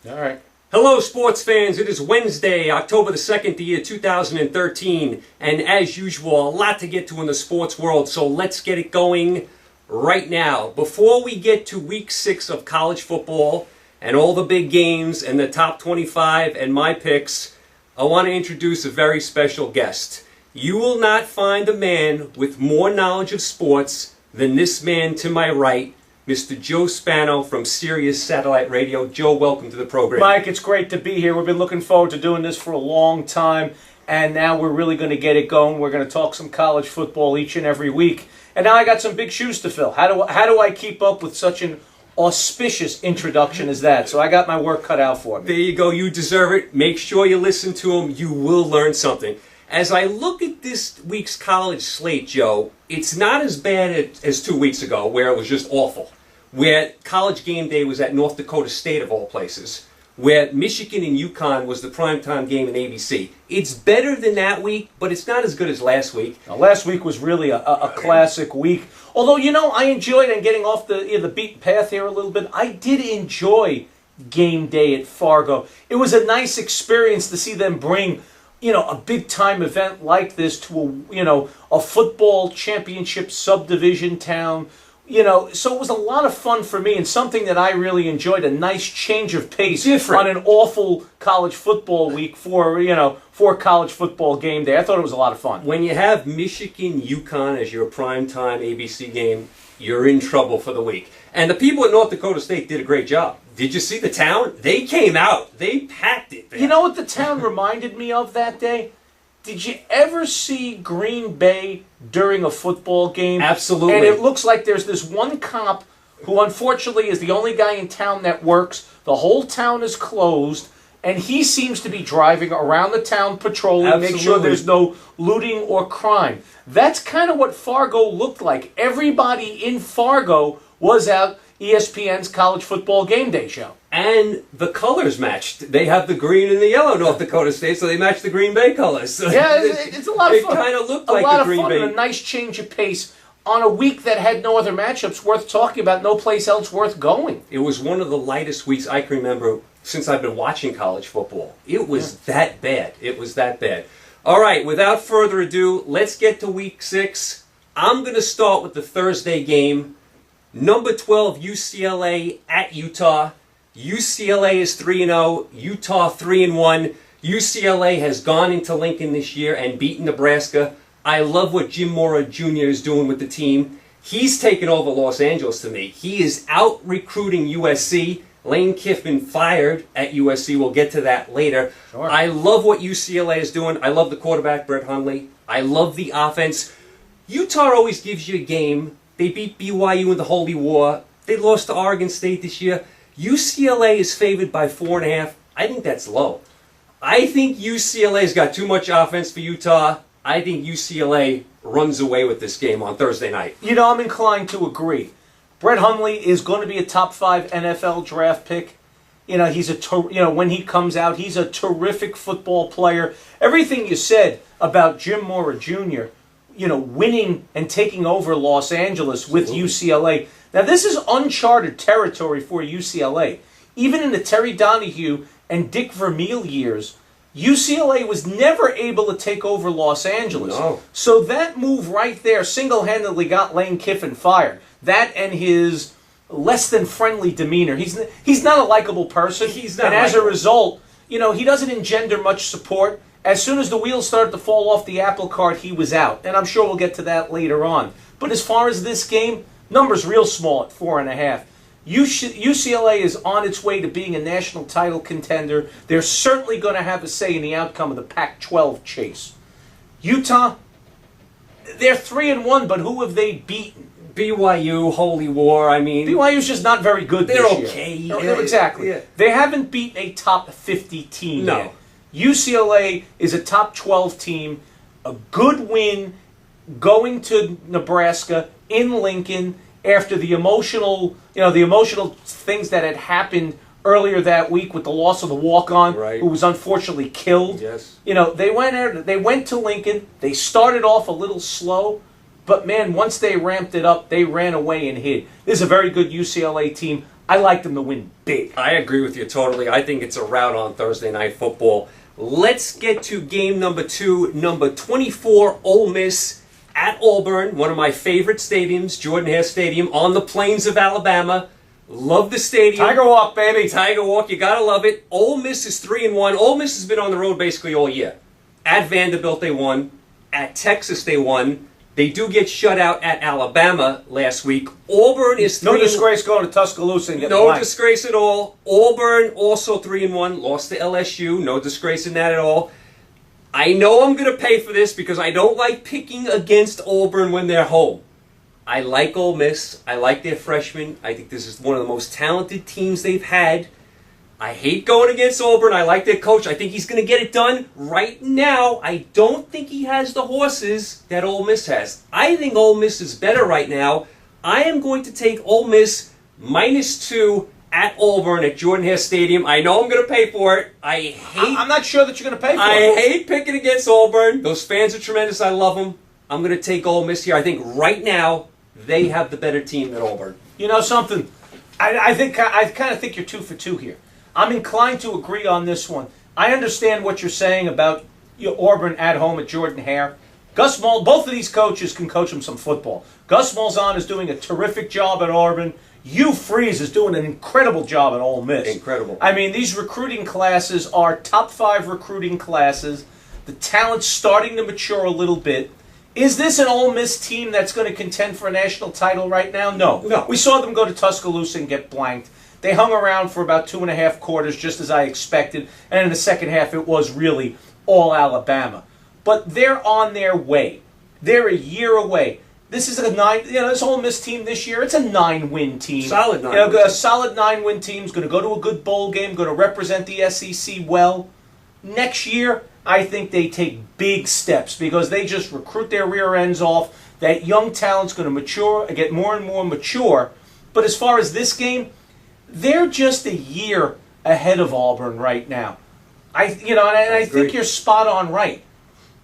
All right. Hello, sports fans. It is Wednesday, October the 2nd, the year 2013. And as usual, a lot to get to in the sports world, so let's get it going right now. Before we get to week 6 of college football and all the big games and the top 25 and my picks, I want to introduce a very special guest. You will not find a man with more knowledge of sports than this man to my right, Mr. Joe Spano from Sirius Satellite Radio. Joe, welcome to the program. Mike, it's great to be here. We've been looking forward to doing this for a long time, and now we're really going to get it going. We're going to talk some college football each and every week. And now I got some big shoes to fill. How do I keep up with such an auspicious introduction as that? So I got my work cut out for me. There you go. You deserve it. Make sure you listen to him. You will learn something. As I look at this week's college slate, Joe, it's not as bad as 2 weeks ago, where it was just awful, where College Game Day was at North Dakota State, of all places, where Michigan and UConn was the primetime game in ABC. It's better than that week, but it's not as good as last week. Now, last week was really a classic week. Although, I enjoyed, and getting off the beaten path here a little bit, I did enjoy Game Day at Fargo. It was a nice experience to see them bring a big-time event like this to a football championship subdivision town. So it was a lot of fun for me and something that I really enjoyed, a nice change of pace on an awful college football week for College Football Game Day. I thought it was a lot of fun. When you have Michigan, UConn as your primetime ABC game, you're in trouble for the week. And the people at North Dakota State did a great job. Did you see the town? They came out. They packed it. You know what the town reminded me of that day? Did you ever see Green Bay during a football game? Absolutely. And it looks like there's this one cop who unfortunately is the only guy in town that works. The whole town is closed, and he seems to be driving around the town patrolling, make sure there's no looting or crime. That's kind of what Fargo looked like. Everybody in Fargo was at ESPN's College Football Game Day show. And the colors matched. They have the green and the yellow North Dakota State, so they match the Green Bay colors. So yeah, it's a lot of fun. It kind of looked like the Green Bay. A lot of fun and a nice change of pace on a week that had no other matchups worth talking about, no place else worth going. It was one of the lightest weeks I can remember since I've been watching college football. It was that bad. It was that bad. All right, without further ado, let's get to week 6. I'm going to start with the Thursday game. Number 12, UCLA at Utah. UCLA is 3-0, Utah 3-1. UCLA has gone into Lincoln this year and beaten Nebraska. I love what Jim Mora Jr. is doing with the team. He's taken over Los Angeles to me. He is out recruiting USC. Lane Kiffin fired at USC. We'll get to that later. Sure. I love what UCLA is doing. I love the quarterback, Brett Hundley. I love the offense. Utah always gives you a game. They beat BYU in the Holy War. They lost to Oregon State this year. UCLA is favored by 4.5. I think that's low. I think UCLA's got too much offense for Utah. I think UCLA runs away with this game on Thursday night. I'm inclined to agree. Brett Hundley is going to be a top 5 NFL draft pick. He's when he comes out, he's a terrific football player. Everything you said about Jim Mora Jr., winning and taking over Los Angeles with UCLA. Now, this is uncharted territory for UCLA. Even in the Terry Donahue and Dick Vermeil years, UCLA was never able to take over Los Angeles. No. So that move right there single-handedly got Lane Kiffin fired. That and his less than friendly demeanor. He's not a likable person. He's not. And as a result, he doesn't engender much support. As soon as the wheels started to fall off the apple cart, he was out. And I'm sure we'll get to that later on. But as far as this game, numbers real small at 4.5. UCLA is on its way to being a national title contender. They're certainly going to have a say in the outcome of the Pac-12 chase. Utah, they're 3-1, but who have they beaten? BYU, Holy War, BYU's just not very good this year. They're okay. Yeah, exactly. Yeah. They haven't beaten a top 50 team yet. UCLA is a top 12 team, a good win going to Nebraska in Lincoln after the emotional things that had happened earlier that week with the loss of the walk-on, who was unfortunately killed. Yes. They went to Lincoln. They started off a little slow, but man, once they ramped it up, they ran away and hid. This is a very good UCLA team. I like them to win big. I agree with you totally. I think it's a rout on Thursday Night Football. Let's get to game number 2, number 24, Ole Miss at Auburn, one of my favorite stadiums, Jordan-Hare Stadium, on the plains of Alabama. Love the stadium. Tiger Walk, baby. Tiger Walk, you gotta love it. Ole Miss is 3-1. Ole Miss has been on the road basically all year. At Vanderbilt they won. At Texas they won. They do get shut out at Alabama last week. Auburn is 3-1. No disgrace going to Tuscaloosa and getting No blanked. disgrace at all. Auburn also 3-1. Lost to LSU. No disgrace in that at all. I know I'm going to pay for this because I don't like picking against Auburn when they're home. I like Ole Miss. I like their freshmen. I think this is one of the most talented teams they've had. I hate going against Auburn. I like their coach. I think he's going to get it done. Right now, I don't think he has the horses that Ole Miss has. I think Ole Miss is better right now. I am going to take Ole Miss -2 at Auburn at Jordan-Hare Stadium. I know I'm going to pay for it. I'm not sure that you're going to pay for I it. hate picking against Auburn. Those fans are tremendous. I love them. I'm going to take Ole Miss here. I think right now they have the better team than Auburn. You know something? I kind of think you're 2 for 2 here. I'm inclined to agree on this one. I understand what you're saying about Auburn at home at Jordan-Hare. Gus Malzahn, both of these coaches can coach them some football. Gus Malzahn is doing a terrific job at Auburn. Hugh Freeze is doing an incredible job at Ole Miss. Incredible. I mean, these recruiting classes are top 5 recruiting classes. The talent's starting to mature a little bit. Is this an Ole Miss team that's going to contend for a national title right now? No. We saw them go to Tuscaloosa and get blanked. They hung around for about 2.5 quarters, just as I expected, and in the second half it was really all Alabama. But they're on their way. They're a year away. This is this Ole Miss team this year, it's a 9-win team. Solid 9-win A solid 9-win team is going to go to a good bowl game, going to represent the SEC well. Next year, I think they take big steps because they just recruit their rear ends off. That young talent's going to mature, get more and more mature. But as far as this game, they're just a year ahead of Auburn right now. I think you're spot on right.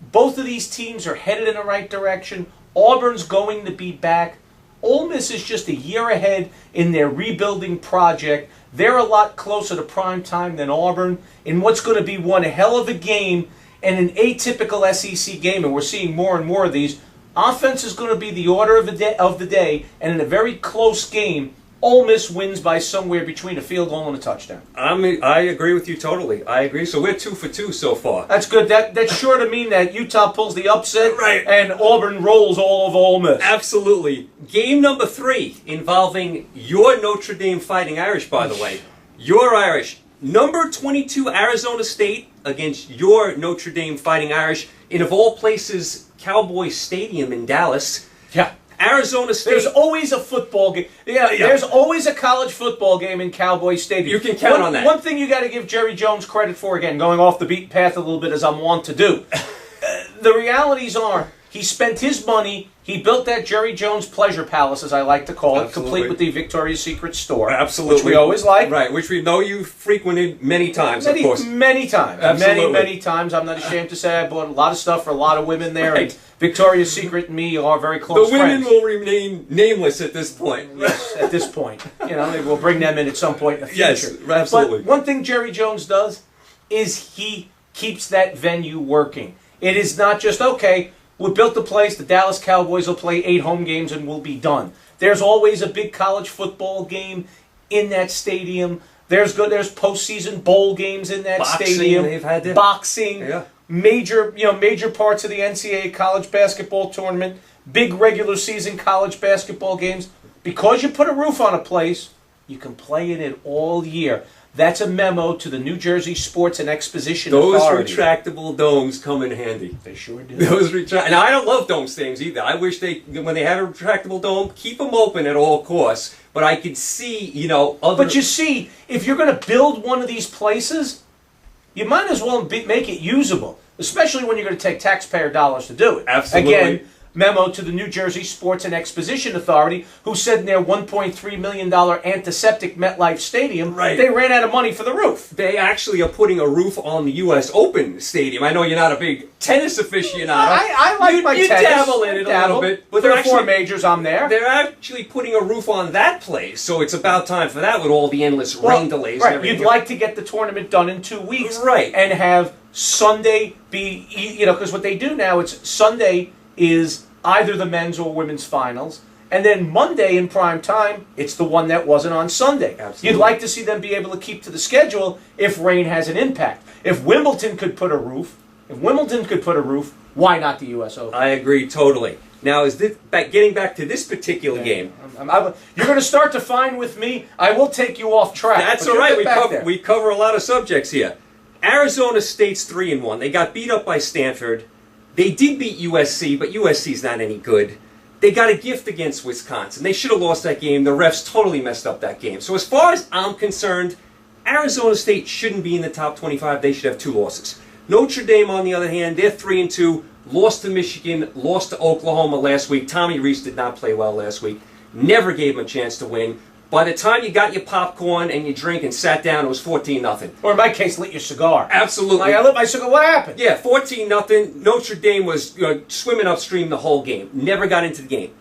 Both of these teams are headed in the right direction. Auburn's going to be back. Ole Miss is just a year ahead in their rebuilding project. They're a lot closer to prime time than Auburn in what's going to be one hell of a game and an atypical SEC game, and we're seeing more and more of these. Offense is going to be the order of the day, and in a very close game, Ole Miss wins by somewhere between a field goal and a touchdown. I agree with you totally. I agree. So we're 2 for 2 so far. That's good. That's sure to mean that Utah pulls the upset, Right. And Auburn rolls all of Ole Miss. Absolutely. Game number 3 involving your Notre Dame Fighting Irish, by the way. Your Irish. Number 22 Arizona State against your Notre Dame Fighting Irish in, of all places, Cowboys Stadium in Dallas. Yeah. Arizona State. There's always a football game. Yeah, there's always a college football game in Cowboy Stadium. You can count on that. One thing you got to give Jerry Jones credit for, again, going off the beaten path a little bit as I'm wont to do. The realities are, he spent his money. He built that Jerry Jones Pleasure Palace, as I like to call it, Absolutely. complete with the Victoria's Secret store. Absolutely. Which we always like. Right, which we know you frequented many times, of course. Many times. Absolutely. Many times. I'm not ashamed to say I bought a lot of stuff for a lot of women there. Right. And Victoria's Secret and me are very close The women friends. will remain nameless at this point. Yes, at this point. Maybe we'll bring them in at some point in the future. Yes, absolutely. But one thing Jerry Jones does is he keeps that venue working. It is not just, okay, we built the place, the Dallas Cowboys will play 8 home games and we'll be done. There's always a big college football game in that stadium. There's postseason bowl games in that stadium. They've had that. Boxing. Yeah. Major parts of the NCAA college basketball tournament, big regular season college basketball games. Because you put a roof on a place, you can play in it all year. That's a memo to the New Jersey Sports and Exposition Authority. Those retractable domes come in handy. They sure do. And I don't love dome stadiums either. I wish when they have a retractable dome, keep them open at all costs. But I could see, other... But you see, if you're going to build one of these places, you might as well make it usable, especially when you're going to take taxpayer dollars to do it. Absolutely. Again, memo to the New Jersey Sports and Exposition Authority, who said in their $1.3 million antiseptic MetLife Stadium, they ran out of money for the roof. They actually are putting a roof on the U.S. Open Stadium. I know you're not a big tennis aficionado. I like my tennis. You dabble in it a little bit. But there are 4 majors, I'm there. They're actually putting a roof on that place, so it's about time for that with all the endless rain delays and everything. You'd like to get the tournament done in 2 weeks. Right. And have Sunday be, because what they do now, it's Sunday is either the men's or women's finals, and then Monday in prime time, it's the one that wasn't on Sunday. Absolutely. You'd like to see them be able to keep to the schedule if rain has an impact. If Wimbledon could put a roof, why not the U.S. Open? I agree totally. Now, getting back to this particular game? You're going to start to find with me. I will take you off track. That's all right. We cover a lot of subjects here. Arizona State's 3-1. They got beat up by Stanford. They did beat USC, but USC's not any good. They got a gift against Wisconsin. They should have lost that game. The refs totally messed up that game. So as far as I'm concerned, Arizona State shouldn't be in the top 25. They should have 2 losses. Notre Dame, on the other hand, they're 3-2. Lost to Michigan, lost to Oklahoma last week. Tommy Rees did not play well last week. Never gave him a chance to win. By the time you got your popcorn and your drink and sat down, it was 14-0. Or in my case, lit your cigar. Absolutely. I lit my cigar. What happened? Yeah, 14-0. Notre Dame was swimming upstream the whole game. Never got into the game.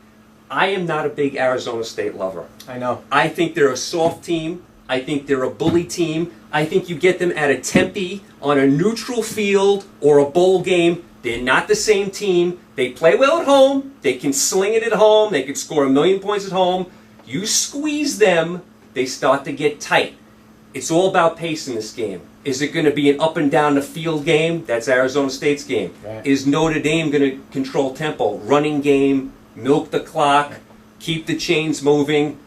I am not a big Arizona State lover. I know. I think they're a soft team. I think they're a bully team. I think you get them at a Tempe on a neutral field or a bowl game. They're not the same team. They play well at home. They can sling it at home. They can score 1,000,000 points at home. You squeeze them, they start to get tight. It's all about pace in this game. Is it going to be an up and down the field game? That's Arizona State's game. Right. Is Notre Dame going to control tempo? Running game, milk the clock, keep the chains moving?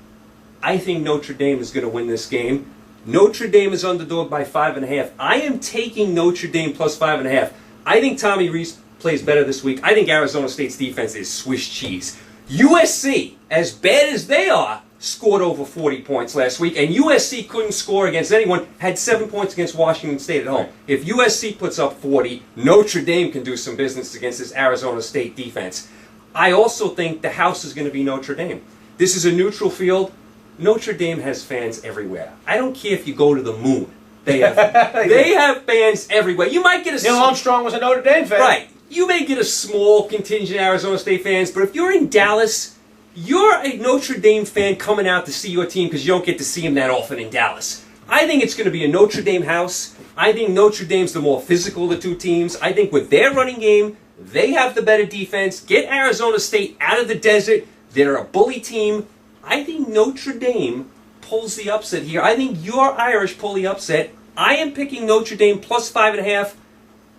I think Notre Dame is going to win this game. Notre Dame is underdog by 5.5. I am taking Notre Dame plus 5.5. I think Tommy Rees plays better this week. I think Arizona State's defense is Swiss cheese. USC, as bad as they are, scored over 40 points last week, and USC couldn't score against anyone, had 7 points against Washington State at home. If USC puts up 40, Notre Dame can do some business against this Arizona State defense. I also think the house is going to be Notre Dame. This is a neutral field. Notre Dame has fans everywhere. I don't care if you go to the moon. They have fans everywhere. You might get a... Neil Armstrong was a Notre Dame fan. Right. You may get a small contingent of Arizona State fans, but if you're in Dallas, you're a Notre Dame fan coming out to see your team because you don't get to see them that often in Dallas. I think it's going to be a Notre Dame house. I think Notre Dame's the more physical of the 2 teams. I think with their running game, they have the better defense. Get Arizona State out of the desert. They're a bully team. I think Notre Dame pulls the upset here. I think your Irish pull the upset. I am picking Notre Dame plus 5.5.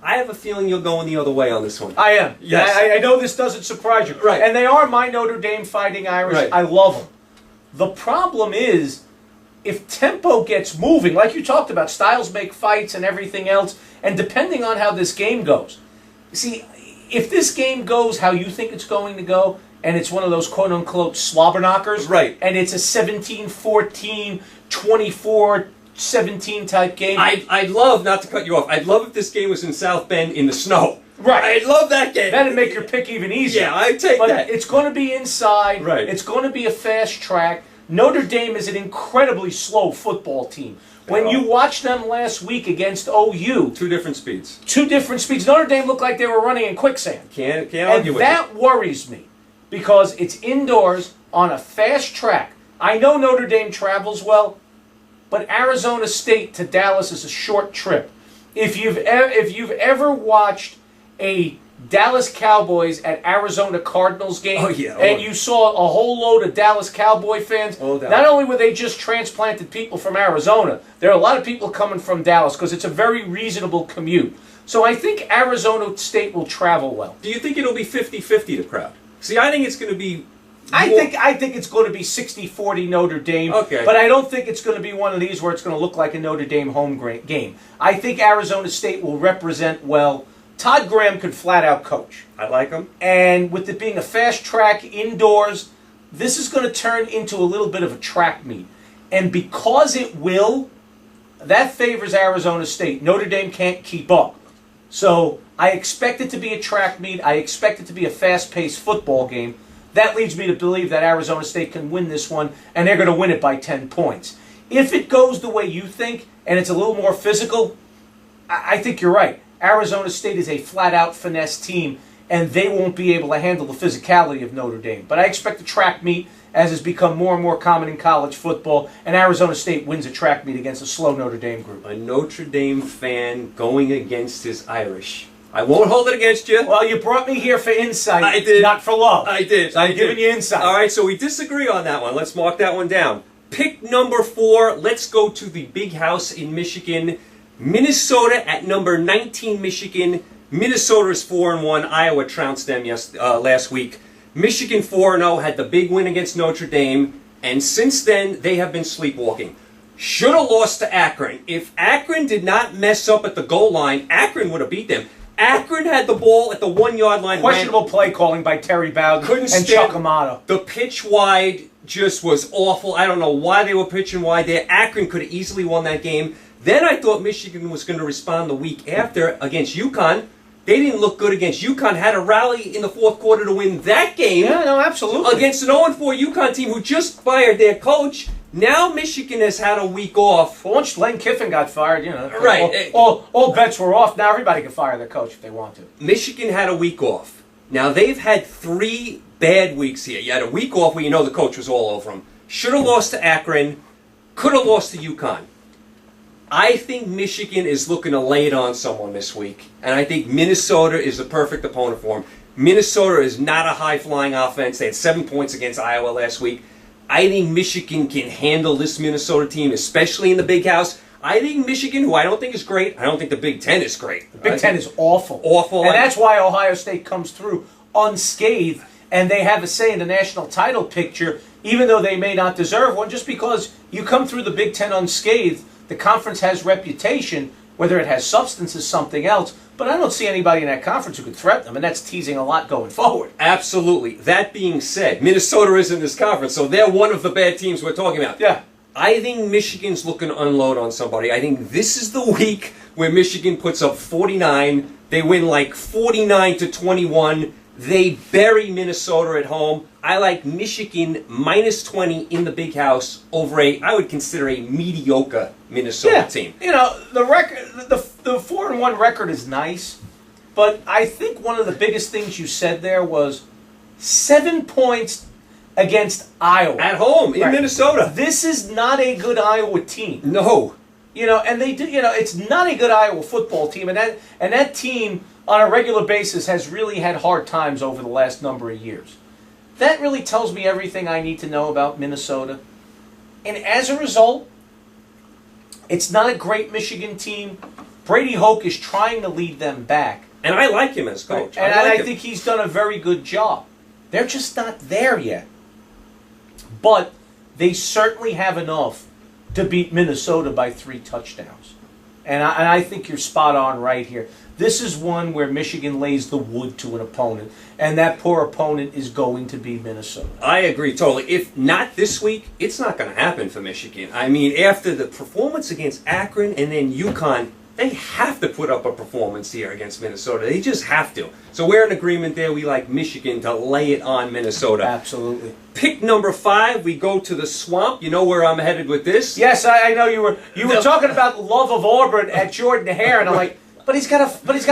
I have a feeling you're going the other way on this one. I am. Yes. I know this doesn't surprise you. Right. And they are my Notre Dame Fighting Irish. Right. I love them. The problem is, if tempo gets moving, like you talked about, styles make fights and everything else, and depending on how this game goes. See, if this game goes how you think it's going to go, and it's one of those quote-unquote slobber knockers, right, and it's a 17-14, 24-17 type game. I'd love, not to cut you off, I'd love if this game was in South Bend in the snow. Right. I'd love that game. That'd make your pick even easier. Yeah, I'd take but that. It's going to be inside. Right. It's going to be a fast track. Notre Dame is an incredibly slow football team. When you watched them last week against OU... 2 different speeds. 2 different speeds. Notre Dame looked like they were running in quicksand. Can't argue with it. And that worries me because it's indoors on a fast track. I know Notre Dame travels well, but Arizona State to Dallas is a short trip. If you've ever watched a Dallas Cowboys at Arizona Cardinals game, and you saw a whole load of Dallas Cowboy fans, not only were they just transplanted people from Arizona, there are a lot of people coming from Dallas because it's a very reasonable commute. So I think Arizona State will travel well. Do you think it'll be 50-50 the crowd? See, I think it's going to be... I think it's going to be 60-40 Notre Dame, okay, but I don't think it's going to be one of these where it's going to look like a Notre Dame home game. I think Arizona State will represent well. Todd Graham could flat out coach. I like him. And with it being a fast track indoors, this is going to turn into a little bit of a track meet. And because it will, that favors Arizona State. Notre Dame can't keep up. So I expect it to be a track meet. I expect it to be a fast-paced football game. That leads me to believe that Arizona State can win this one, and they're going to win it by 10 points. If it goes the way you think, and it's a little more physical, I think you're right. Arizona State is a flat-out finesse team, and they won't be able to handle the physicality of Notre Dame. But I expect the track meet, as has become more and more common in college football, and Arizona State wins a track meet against a slow Notre Dame group. A Notre Dame fan going against his Irish. I won't hold it against you. Well, you brought me here for insight, I did. not for love. I did. So I'm giving you insight. All right, so we disagree on that one. Let's mark that one down. Pick number 4. Let's go to the big house in Michigan. Minnesota at number 19, Michigan. Minnesota is 4-1. Iowa trounced them last week. Michigan 4-0, had the big win against Notre Dame, and since then they have been sleepwalking. Should have lost to Akron. If Akron did not mess up at the goal line, Akron would have beat them. Akron had the ball at the 1-yard line. Questionable play calling by Terry Bowden and Chuck Amato. The pitch wide just was awful. I don't know why they were pitching wide there. Akron could have easily won that game. Then I thought Michigan was going to respond the week after against UConn. They didn't look good against UConn. Had a rally in the fourth quarter to win that game. Yeah, no, absolutely. Against an 0-4 UConn team who just fired their coach. Now Michigan has had a week off. Well, once Lane Kiffin got fired, you know, right. all bets were off. Now everybody can fire their coach if they want to. Michigan had a week off. Now they've had 3 bad weeks here. You had a week off where you know the coach was all over them. Should have lost to Akron. Could have lost to UConn. I think Michigan is looking to lay it on someone this week. And I think Minnesota is the perfect opponent for them. Minnesota is not a high-flying offense. They had 7 points against Iowa last week. I think Michigan can handle this Minnesota team, especially in the big house. I think Michigan, who I don't think is great, I don't think the Big Ten is great. The Big Ten is awful. Awful. And that's why Ohio State comes through unscathed, and they have a say in the national title picture, even though they may not deserve one, just because you come through the Big Ten unscathed. The conference has reputation. Whether it has substance is something else, but I don't see anybody in that conference who could threaten them, and that's teasing a lot going forward. Absolutely. That being said, Minnesota is in this conference, so they're one of the bad teams we're talking about. Yeah. I think Michigan's looking to unload on somebody. I think this is the week where Michigan puts up 49. They win like 49-21. They bury Minnesota at home. I like Michigan minus 20 in the big house over I would consider a mediocre Minnesota team. You know, the record, the 4-1 record is nice, but I think one of the biggest things you said there was 7 points against Iowa. At home, in Minnesota. This is not a good Iowa team. No. You know, and they do, you know, it's not a good Iowa football team, and that team on a regular basis has really had hard times over the last number of years. That really tells me everything I need to know about Minnesota. And as a result, it's not a great Michigan team. Brady Hoke is trying to lead them back. And I like him as coach. And I think he's done a very good job. They're just not there yet. But they certainly have enough to beat Minnesota by 3 touchdowns. And I think you're spot on right here. This is one where Michigan lays the wood to an opponent, and that poor opponent is going to be Minnesota. I agree totally. If not this week, it's not going to happen for Michigan. I mean, after the performance against Akron and then UConn, they have to put up a performance here against Minnesota. They just have to. So we're in agreement there. We like Michigan to lay it on Minnesota. Absolutely. Pick number 5, we go to the Swamp. You know where I'm headed with this? Yes, I know you were talking about the love of Auburn at Jordan Hare, and I'm like, but he's got a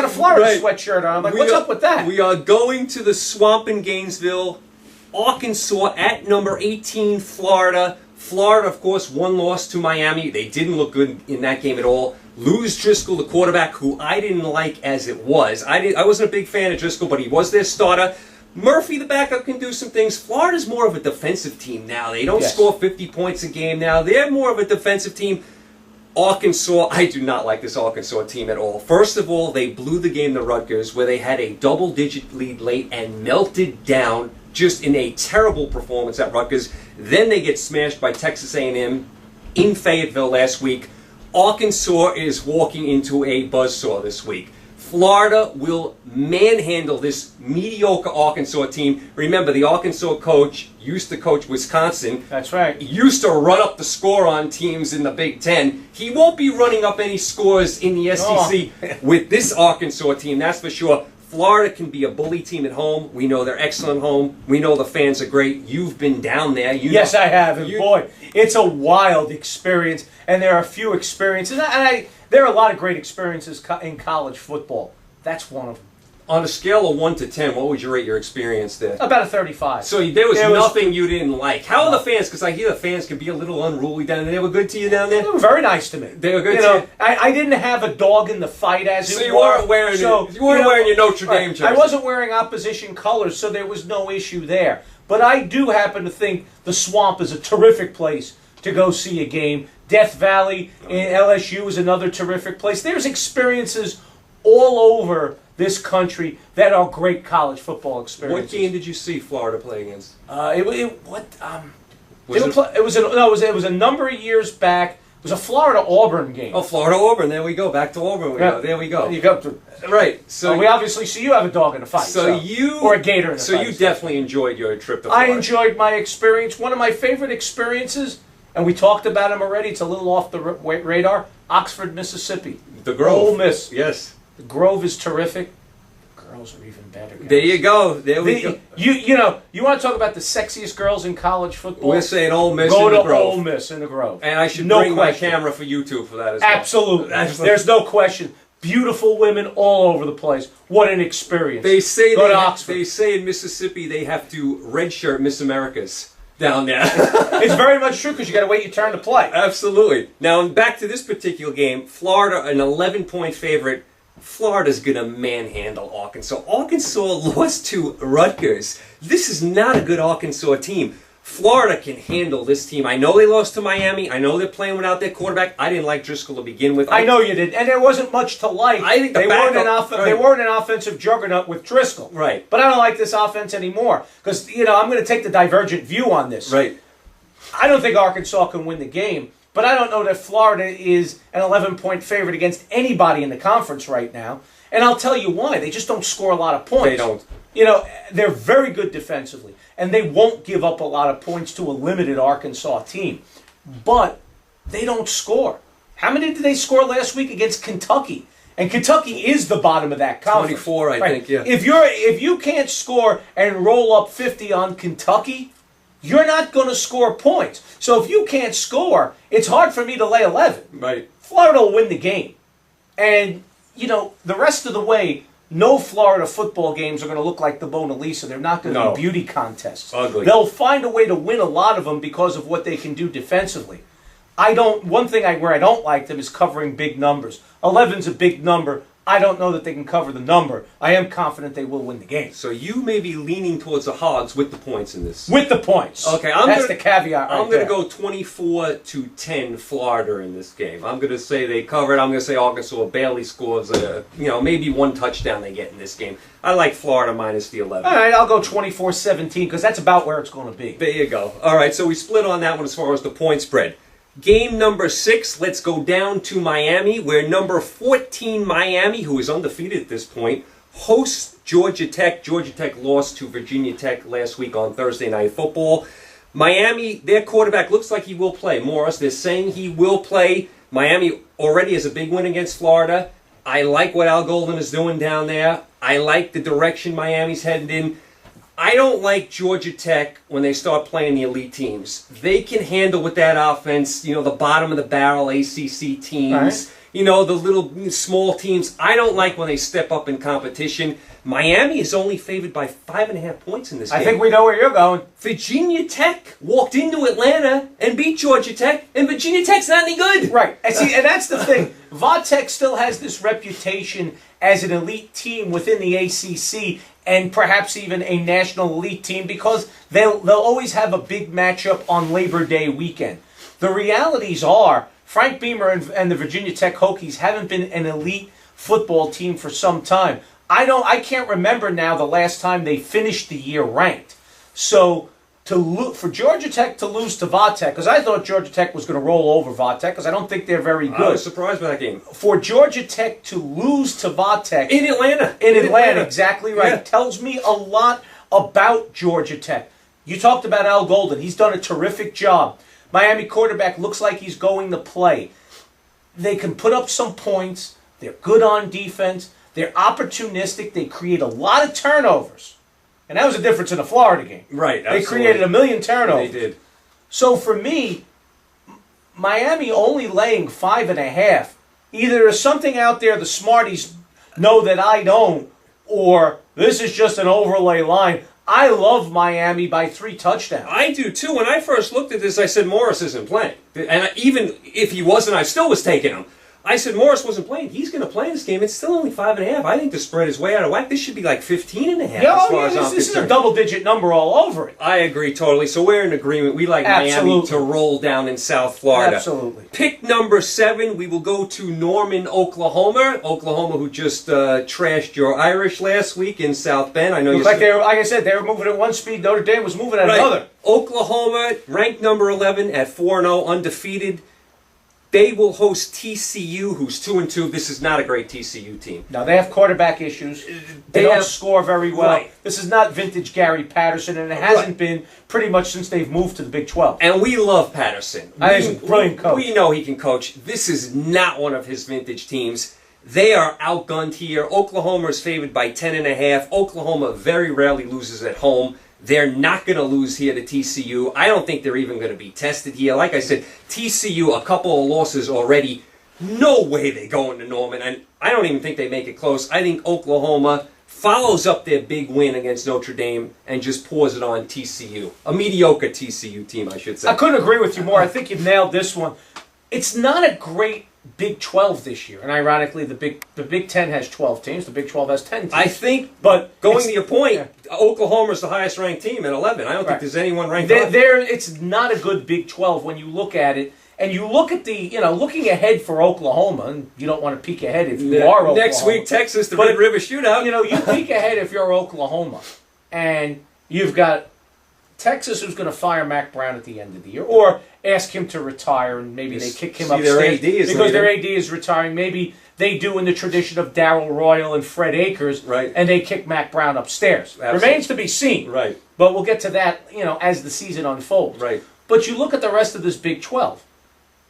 Florida sweatshirt on. I'm like, what's up with that? We are going to the Swamp in Gainesville, Arkansas at number 18, Florida. Florida, of course, 1 loss to Miami. They didn't look good in that game at all. Lose Driscoll, the quarterback, who I didn't like as it was. I wasn't a big fan of Driscoll, but he was their starter. Murphy, the backup, can do some things. Florida's more of a defensive team now. They don't score 50 points a game now. They're more of a defensive team. Arkansas, I do not like this Arkansas team at all. First of all, they blew the game to Rutgers, where they had a double-digit lead late and melted down just in a terrible performance at Rutgers. Then they get smashed by Texas A&M in Fayetteville last week. Arkansas is walking into a buzzsaw this week. Florida will manhandle this mediocre Arkansas team. Remember, the Arkansas coach used to coach Wisconsin. That's right. Used to run up the score on teams in the Big Ten. He won't be running up any scores in the SEC with this Arkansas team, that's for sure. Florida can be a bully team at home. We know they're excellent at home. We know the fans are great. You've been down there. Yes, I have. And boy, it's a wild experience. And there are a few experiences. And there are a lot of great experiences in college football. That's one of them. On a scale of 1 to 10, what would you rate your experience there? About a 35. So there was nothing you didn't like. How are the fans? Because I hear the fans can be a little unruly down there. They were good to you down there? They were very nice to me. They were good to you? I didn't have a dog in the fight, as it were. So you weren't wearing your Notre Dame jersey. I wasn't wearing opposition colors, so there was no issue there. But I do happen to think the Swamp is a terrific place to go see a game. Death Valley in LSU is another terrific place. There's experiences all over this country that are great college football experiences. What game did you see Florida play against? It was a number of years back. It was a Florida-Auburn game. Oh, Florida-Auburn. There we go. Back to Auburn. There we go. You go to, right. So we obviously see you have a dog in a fight. Or a gator in a fight. So you definitely enjoyed your trip to Florida. I enjoyed my experience. One of my favorite experiences, and we talked about him already. It's a little off the radar. Oxford, Mississippi. The Grove. Ole Miss. Yes. The Grove is terrific. The girls are even better. Guys. There you go. There we go. You want to talk about the sexiest girls in college football? We're saying Ole Miss in the Grove. Go to Ole Miss in the Grove. And I should bring my camera for YouTube for that as well. Absolutely. There's no question. Beautiful women all over the place. What an experience. They say Go to Oxford. They say in Mississippi they have to redshirt Miss Americas down there. It's very much true because you got to wait your turn to play. Absolutely. Now back to this particular game. Florida, an 11-point favorite. Florida's going to manhandle Arkansas. Arkansas lost to Rutgers. This is not a good Arkansas team. Florida can handle this team. I know they lost to Miami. I know they're playing without their quarterback. I didn't like Driscoll to begin with. I know you did. And there wasn't much to like. I think they weren't an offensive juggernaut with Driscoll. Right. But I don't like this offense anymore. Because, I'm going to take the divergent view on this. Right. I don't think Arkansas can win the game. But I don't know that Florida is an 11-point favorite against anybody in the conference right now. And I'll tell you why. They just don't score a lot of points. They don't. They're very good defensively. And they won't give up a lot of points to a limited Arkansas team. But they don't score. How many did they score last week against Kentucky? And Kentucky is the bottom of that conference. 24, I think, yeah. If you can't score and roll up 50 on Kentucky, you're not going to score points. So if you can't score, it's hard for me to lay 11. Right. Florida will win the game. And, the rest of the way, no Florida football games are going to look like the Mona Lisa. They're not going to be beauty contests. Ugly. They'll find a way to win a lot of them because of what they can do defensively. One thing where I don't like them is covering big numbers. 11's a big number. I don't know that they can cover the number. I am confident they will win the game. So you may be leaning towards the Hogs with the points in this. With the points. Okay, that's the caveat I'm going to go 24-10 Florida in this game. I'm going to say they cover it. I'm going to say Arkansas barely scores, maybe one touchdown they get in this game. I like Florida minus the 11. All right, I'll go 24-17 because that's about where it's going to be. There you go. All right, so we split on that one as far as the point spread. Game number 6, let's go down to Miami, where number 14 Miami, who is undefeated at this point, hosts Georgia Tech. Georgia Tech lost to Virginia Tech last week on Thursday Night Football. Miami, their quarterback looks like he will play. Morris, they're saying he will play. Miami already has a big win against Florida. I like what Al Golden is doing down there. I like the direction Miami's headed in. I don't like Georgia Tech when they start playing the elite teams. They can handle with that offense, the bottom of the barrel ACC teams, the little small teams. I don't like when they step up in competition. Miami is only favored by 5.5 points in this game. I think we know where you're going. Virginia Tech walked into Atlanta and beat Georgia Tech, and Virginia Tech's not any good. Right. And that's the thing. Va-Tech still has this reputation as an elite team within the ACC and perhaps even a national elite team because they'll always have a big matchup on Labor Day weekend. The realities are Frank Beamer and the Virginia Tech Hokies haven't been an elite football team for some time. I can't remember now the last time they finished the year ranked. So for Georgia Tech to lose to Vatech, because I thought Georgia Tech was going to roll over Vatech, because I don't think they're very good. I was surprised by that game. For Georgia Tech to lose to Vatech In Atlanta. in Atlanta, exactly right, Yeah. tells me a lot about Georgia Tech. You talked about Al Golden. He's done a terrific job. Miami quarterback looks like he's going to play. They can put up some points. They're good on defense. They're opportunistic. They create a lot of turnovers. And that was the difference in the Florida game. Right, They absolutely. created a million turnovers. They did. So for me, Miami only laying 5.5. Either there's something out there the smarties know that I don't, or this is just an overlay line. I love Miami by 3 touchdowns. I do too. When I first looked at this, I said Morris isn't playing. And even if he wasn't, I still was taking him. I said Morris wasn't playing. He's going to play this game. It's still only 5.5. I think the spread is way out of whack. This should be like 15.5. This is a double-digit number all over it. I agree totally. So we're in agreement. We like Absolutely. Miami to roll down in South Florida. Absolutely. Pick number 7, we will go to Norman, Oklahoma. Oklahoma, who just trashed your Irish last week in South Bend. I know Looked like like I said, they were moving at one speed. Notre Dame was moving at another. Oklahoma, ranked number 11 at 4-0, undefeated. They will host TCU, who's 2-2. This is not a great TCU team. Now, they have quarterback issues. They don't score very well. Right. This is not vintage Gary Patterson, and it hasn't been pretty much since they've moved to the Big 12. And we love Patterson. I think he's a brilliant coach. We know he can coach. This is not one of his vintage teams. They are outgunned here. Oklahoma is favored by 10.5. Oklahoma very rarely loses at home. They're not going to lose here to TCU. I don't think they're even going to be tested here. Like I said, TCU, a couple of losses already. No way they go into Norman. And I don't even think they make it close. I think Oklahoma follows up their big win against Notre Dame and just pours it on TCU. A mediocre TCU team, I should say. I couldn't agree with you more. I think you've nailed this one. It's not a great Big 12 this year. And ironically, the Big 10 has 12 teams. The Big 12 has 10 teams. I think, but going to your point, Oklahoma is the highest ranked team at 11. I don't think there's anyone ranked higher. It's not a good Big 12 when you look at it. And you look at looking ahead for Oklahoma, and you don't want to peek ahead if you are Oklahoma. Next week, Texas, the Red River Shootout. You peek ahead if you're Oklahoma. And you've got Texas, who's going to fire Mac Brown at the end of the year, or ask him to retire, and maybe they kick him upstairs because their AD is retiring. Maybe they do in the tradition of Darryl Royal and Fred Akers, and they kick Mac Brown upstairs. Absolutely. Remains to be seen. Right. But we'll get to that, as the season unfolds. Right. But you look at the rest of this Big 12.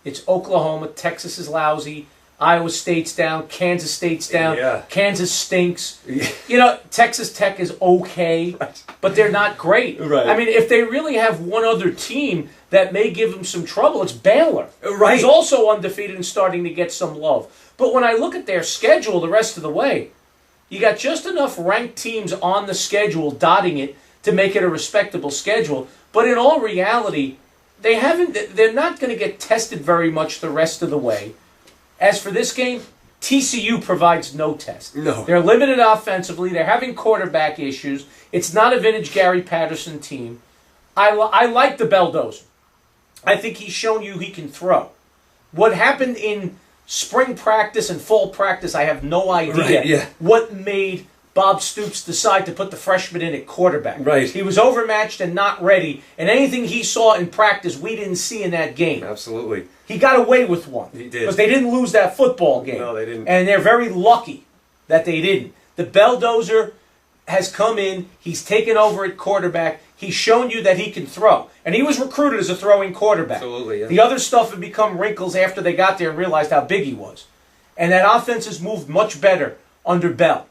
It's Oklahoma, Texas is lousy, Iowa State's down, Kansas State's down, Kansas stinks. Texas Tech is okay, but they're not great. Right. I mean, if they really have one other team that may give them some trouble, it's Baylor. Right. Who's also undefeated and starting to get some love. But when I look at their schedule the rest of the way, you got just enough ranked teams on the schedule dotting it to make it a respectable schedule. But in all reality, they're not going to get tested very much the rest of the way. As for this game, TCU provides no test. No. They're limited offensively. They're having quarterback issues. It's not a vintage Gary Patterson team. I like the Belldozer. I think he's shown you he can throw. What happened in spring practice and fall practice, I have no idea what made Bob Stoops decide to put the freshman in at quarterback. Right. He was overmatched and not ready, and anything he saw in practice we didn't see in that game. Absolutely. He got away with one. He did. Because they didn't lose that football game. No, they didn't. And they're very lucky that they didn't. The Belldozer has come in. He's taken over at quarterback. He's shown you that he can throw. And he was recruited as a throwing quarterback. Absolutely, yeah. The other stuff had become wrinkles after they got there and realized how big he was. And that offense has moved much better under Bell.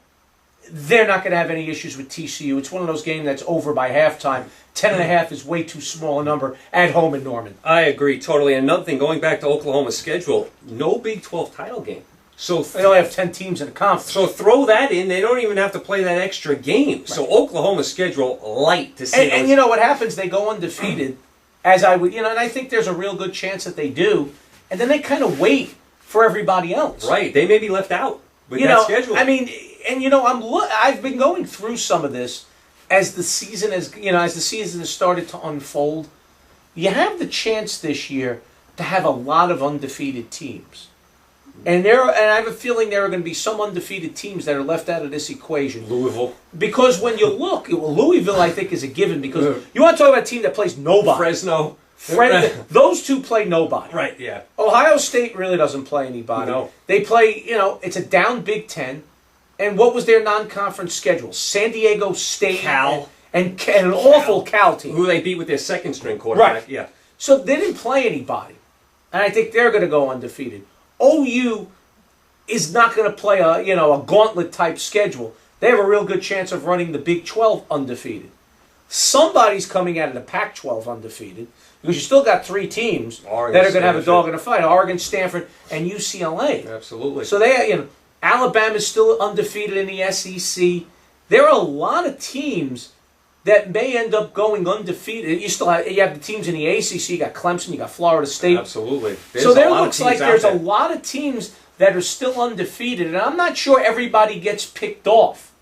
They're not going to have any issues with TCU. It's one of those games that's over by halftime. 10.5 is way too small a number at home in Norman. I agree totally. And another thing, going back to Oklahoma's schedule, no Big 12 title game. So they only have 10 teams in the conference. So throw that in. They don't even have to play that extra game. Right. So Oklahoma's schedule light to see. And you know what happens? They go undefeated, as I would, and I think there's a real good chance that they do. And then they kind of wait for everybody else. Right. They may be left out with that schedule. I mean, and I've been going through some of this as the season has started to unfold. You have the chance this year to have a lot of undefeated teams. And I have a feeling there are going to be some undefeated teams that are left out of this equation. Louisville. Because when you look, Louisville, I think, is a given. Because you want to talk about a team that plays nobody. Fresno. Those two play nobody. Right, yeah. Ohio State really doesn't play anybody. No. They play, it's a down Big Ten. And what was their non-conference schedule? San Diego State. Cal. And an awful Cal team. Who they beat with their second-string quarterback. Right. Yeah. So they didn't play anybody. And I think they're going to go undefeated. OU is not going to play a gauntlet-type schedule. They have a real good chance of running the Big 12 undefeated. Somebody's coming out of the Pac-12 undefeated. Because you still got three teams Oregon, that are going to have a Stanford. dog in a fight. Oregon, Stanford, and UCLA. Absolutely. So Alabama's still undefeated in the SEC. There are a lot of teams that may end up going undefeated. You have the teams in the ACC. You got Clemson. You got Florida State. Absolutely. So there looks like there's a lot of teams that are still undefeated, and I'm not sure everybody gets picked off.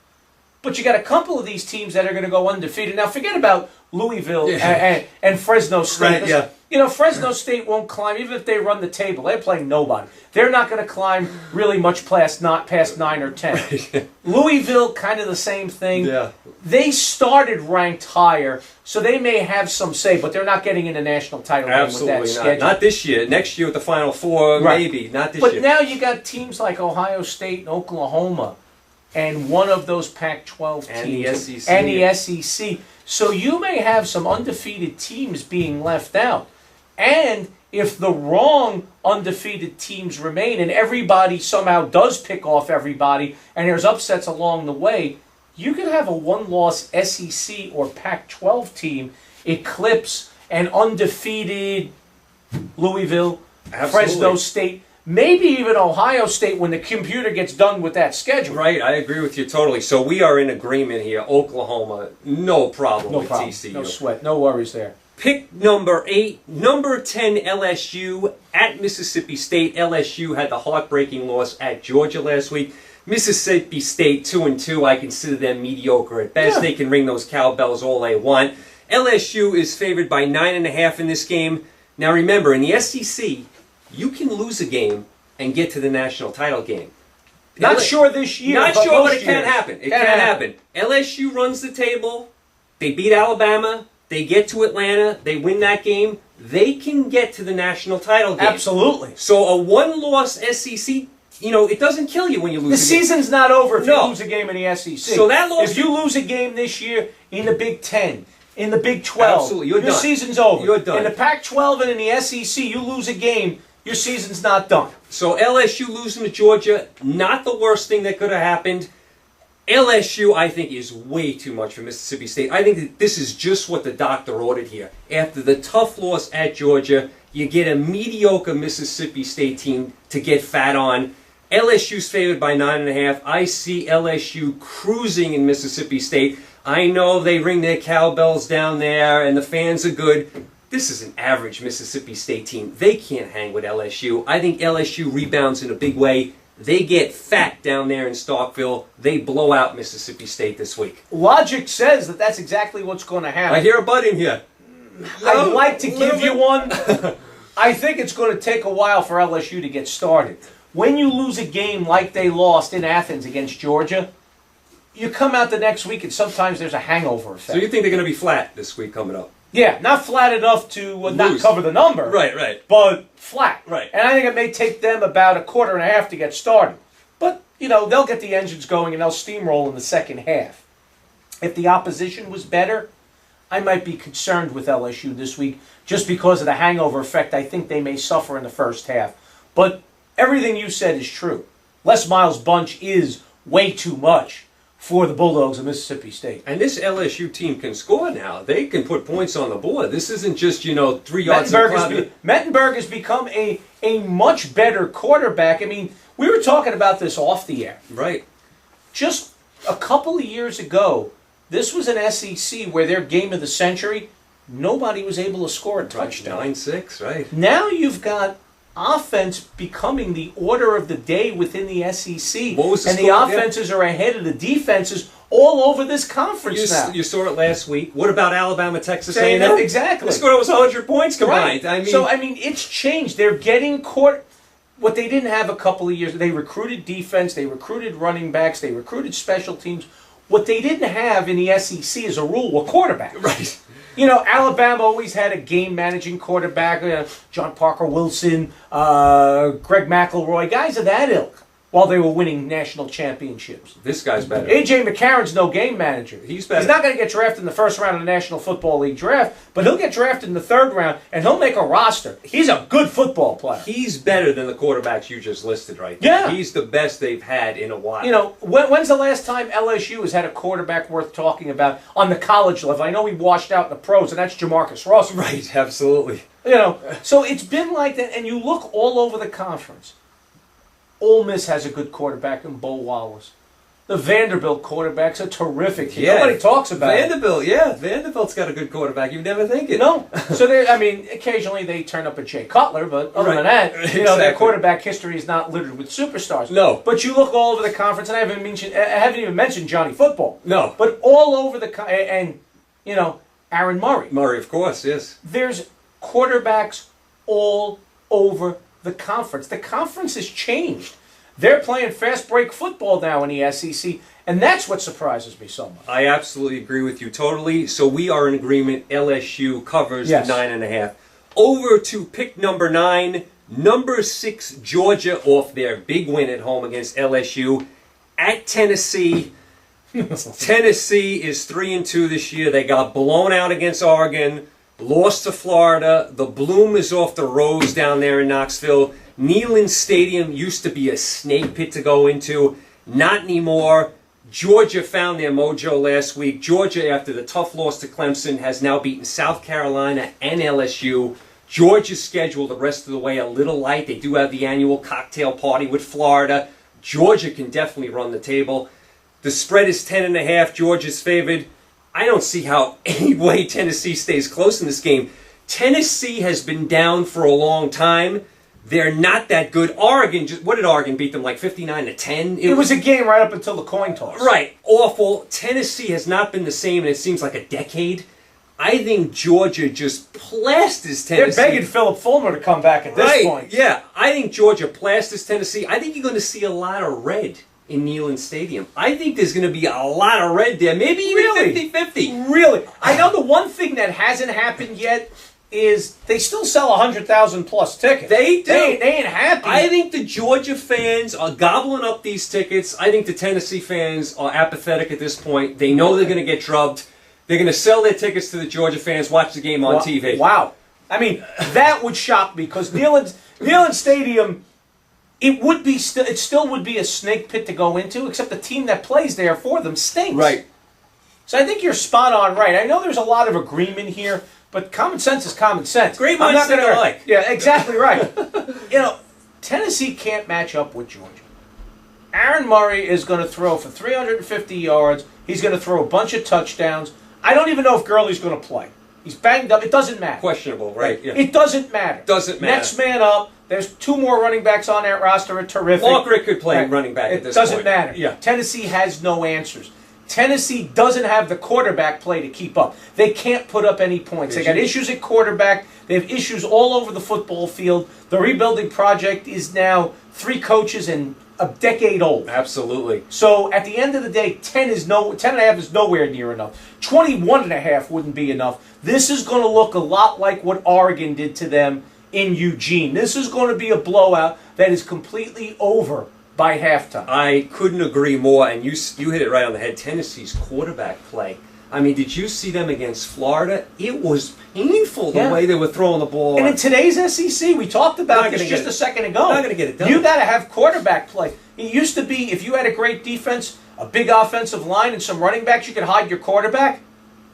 But you got a couple of these teams that are going to go undefeated. Now forget about Louisville and Fresno State. Right, yeah. Fresno State won't climb, even if they run the table. They're playing nobody. They're not going to climb really much past 9 or 10. Right. Louisville, kind of the same thing. Yeah. They started ranked higher, so they may have some say, but they're not getting in the national title game with that Absolutely schedule. not. Not this year. Next year with the Final Four, Right. maybe. Not this But year. now you got teams like Ohio State and Oklahoma and one of those Pac-12 And teams. the SEC. And the SEC. So you may have some undefeated teams being left out. And if the wrong undefeated teams remain and everybody somehow does pick off everybody and there's upsets along the way, you could have a one-loss SEC or Pac-12 team eclipse an undefeated Louisville, Absolutely. Fresno State, maybe even Ohio State when the computer gets done with that schedule. Right, I agree with you totally. So we are in agreement here. Oklahoma, no problem No with problem. TCU. No sweat. No worries there. Pick number 8, number 10 LSU at Mississippi State. LSU had the heartbreaking loss at Georgia last week. Mississippi State 2-2. I consider them mediocre at best. Yeah. They can ring those cowbells all they want. LSU is favored by 9.5 in this game. Now remember, in the SEC, you can lose a game and get to the national title game. Not sure this year. Not but sure, most but it can years. happen. It can happen. LSU runs the table. They beat Alabama. They get to Atlanta. They win that game. They can get to the national title game. Absolutely. So a one-loss SEC, it doesn't kill you when you lose The a game. season's not over if No. you lose a game in the SEC. So that loss- if you lose a game this year in the Big 10, in the Big 12, Absolutely, you're your done. season's over. You're done. In the Pac-12 and in the SEC, you lose a game, your season's not done. So LSU losing to Georgia, not the worst thing that could have happened. LSU, I think, is way too much for Mississippi State. I think that this is just what the doctor ordered here. After the tough loss at Georgia, you get a mediocre Mississippi State team to get fat on. LSU's favored by 9.5. I see LSU cruising in Mississippi State. I know they ring their cowbells down there and the fans are good. This is an average Mississippi State team. They can't hang with LSU. I think LSU rebounds in a big way. They get fat down there in Starkville. They blow out Mississippi State this week. Logic says that that's exactly what's going to happen. I hear a butt in here. I'd like to give you one. I think it's going to take a while for LSU to get started. When you lose a game like they lost in Athens against Georgia, you come out the next week and sometimes there's a hangover effect. So you think they're going to be flat this week coming up? Yeah, not flat enough to not Lose. cover the number. Right. But flat. Right. And I think it may take them about a quarter and a half to get started. But, they'll get the engines going and they'll steamroll in the second half. If the opposition was better, I might be concerned with LSU this week just because of the hangover effect I think they may suffer in the first half. But everything you said is true. Les Miles' bunch is way too much for the Bulldogs of Mississippi State. And this LSU team can score now. They can put points on the board. This isn't just, 3 yards of cloud. Mettenberg has become a much better quarterback. I mean, we were talking about this off the air. Right. Just a couple of years ago, this was an SEC where their game of the century, nobody was able to score a touchdown. 9-6, right. Now you've got offense becoming the order of the day within the SEC. What was the and score? the offenses are ahead of the defenses all over this conference now. You saw it last week. What about Alabama, Texas A&M? Exactly. The score was 100 points combined. Right. So, it's changed. They're getting what they didn't have a couple of years, they recruited defense, they recruited running backs, they recruited special teams. What they didn't have in the SEC as a rule were quarterbacks. Right. You know, Alabama always had a game-managing quarterback, John Parker Wilson, Greg McElroy, guys of that ilk, while they were winning national championships. This guy's better. A.J. McCarron's no game manager. He's better. He's not going to get drafted in the first round of the National Football League draft, but he'll get drafted in the third round, and he'll make a roster. He's a good football player. He's better than the quarterbacks you just listed right there. Yeah. He's the best they've had in a while. You know, when's the last time LSU has had a quarterback worth talking about on the college level? I know he washed out in the pros, and that's Jamarcus Russell. Right, absolutely. You know, so it's been like that, and you look all over the conference. Ole Miss has a good quarterback in Bo Wallace. The Vanderbilt quarterbacks are terrific. Yeah. Nobody talks about it. Vanderbilt's got a good quarterback. You'd never think it. No. So, occasionally they turn up a Jay Cutler, but other than that, their quarterback history is not littered with superstars. No. But you look all over the conference, and I haven't even mentioned Johnny Football. No. But all over and Aaron Murray. Murray, of course, yes. There's quarterbacks all over the conference. The conference has changed. They're playing fast break football now in the SEC, and that's what surprises me so much. I absolutely agree with you totally. So we are in agreement. LSU covers the 9.5. Over to pick number 9, number 6 Georgia off their big win at home against LSU at Tennessee. Tennessee is 3-2 this year. They got blown out against Oregon. Lost to Florida. The bloom is off the rose down there in Knoxville. Neyland Stadium used to be a snake pit to go into. Not anymore. Georgia found their mojo last week. Georgia, after the tough loss to Clemson, has now beaten South Carolina and LSU. Georgia's schedule the rest of the way a little light. They do have the annual cocktail party with Florida. Georgia can definitely run the table. The spread is 10.5. Georgia's favored. I don't see how any way Tennessee stays close in this game. Tennessee has been down for a long time. They're not that good. Oregon, what did Oregon beat them, like 59-10? It was a game right up until the coin toss. Right. Awful. Tennessee has not been the same in it seems like a decade. I think Georgia just plasters Tennessee. They're begging Philip Fulmer to come back at this point. Yeah. I think Georgia plasters Tennessee. I think you're going to see a lot of red in Neyland Stadium. I think there's going to be a lot of red there. Maybe even 50-50. Really? I know the one thing that hasn't happened yet is they still sell 100,000 plus tickets. They do. They ain't happy. I think the Georgia fans are gobbling up these tickets. I think the Tennessee fans are apathetic at this point. They know they're going to get drubbed. They're going to sell their tickets to the Georgia fans, watch the game on TV. Wow. I mean, that would shock me because Neyland Stadium, it still would be a snake pit to go into, except the team that plays there for them stinks. Right. So I think you're spot on right. I know there's a lot of agreement here, but common sense is common sense. Great minds think alike. Yeah, exactly right. Tennessee can't match up with Georgia. Aaron Murray is going to throw for 350 yards. He's going to throw a bunch of touchdowns. I don't even know if Gurley's going to play. He's banged up. It doesn't matter. Questionable, right? Yeah. It doesn't matter. Doesn't matter. Next man up. There's 2 more running backs on that roster. Are terrific. Walker could play running back at this point. It doesn't matter. Yeah. Tennessee has no answers. Tennessee doesn't have the quarterback play to keep up. They can't put up any points. They got issues at quarterback. They have issues all over the football field. The rebuilding project is now 3 coaches and a decade old. Absolutely. So at the end of the day, 10.5 is nowhere near enough. 21.5 wouldn't be enough. This is going to look a lot like what Oregon did to them in Eugene. This is going to be a blowout that is completely over by halftime. I couldn't agree more, and you hit it right on the head. Tennessee's quarterback play. I mean, did you see them against Florida? It was painful the way they were throwing the ball. And in today's SEC, we talked about this just a second ago. Not going to get it done. You got to have quarterback play. It used to be if you had a great defense, a big offensive line, and some running backs, you could hide your quarterback.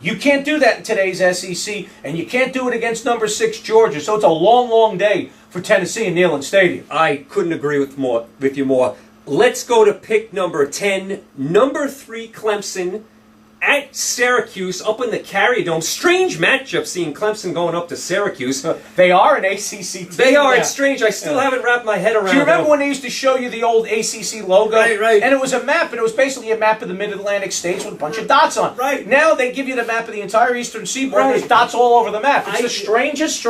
You can't do that in today's SEC, and you can't do it against number 6 Georgia. So it's a long, long day for Tennessee in Neyland Stadium. I couldn't agree with you more. Let's go to pick number 10. Number 3 Clemson at Syracuse up in the Carrier Dome. Strange matchup seeing Clemson going up to Syracuse. They are an ACC team. They are. It's strange. I still haven't wrapped my head around it. Do you remember when they used to show you the old ACC logo? Right. And it was a map, and it was basically a map of the Mid-Atlantic states with a bunch of dots on it. Right. Now they give you the map of the entire Eastern Seaboard, and there's dots all over the map. It's the strangest,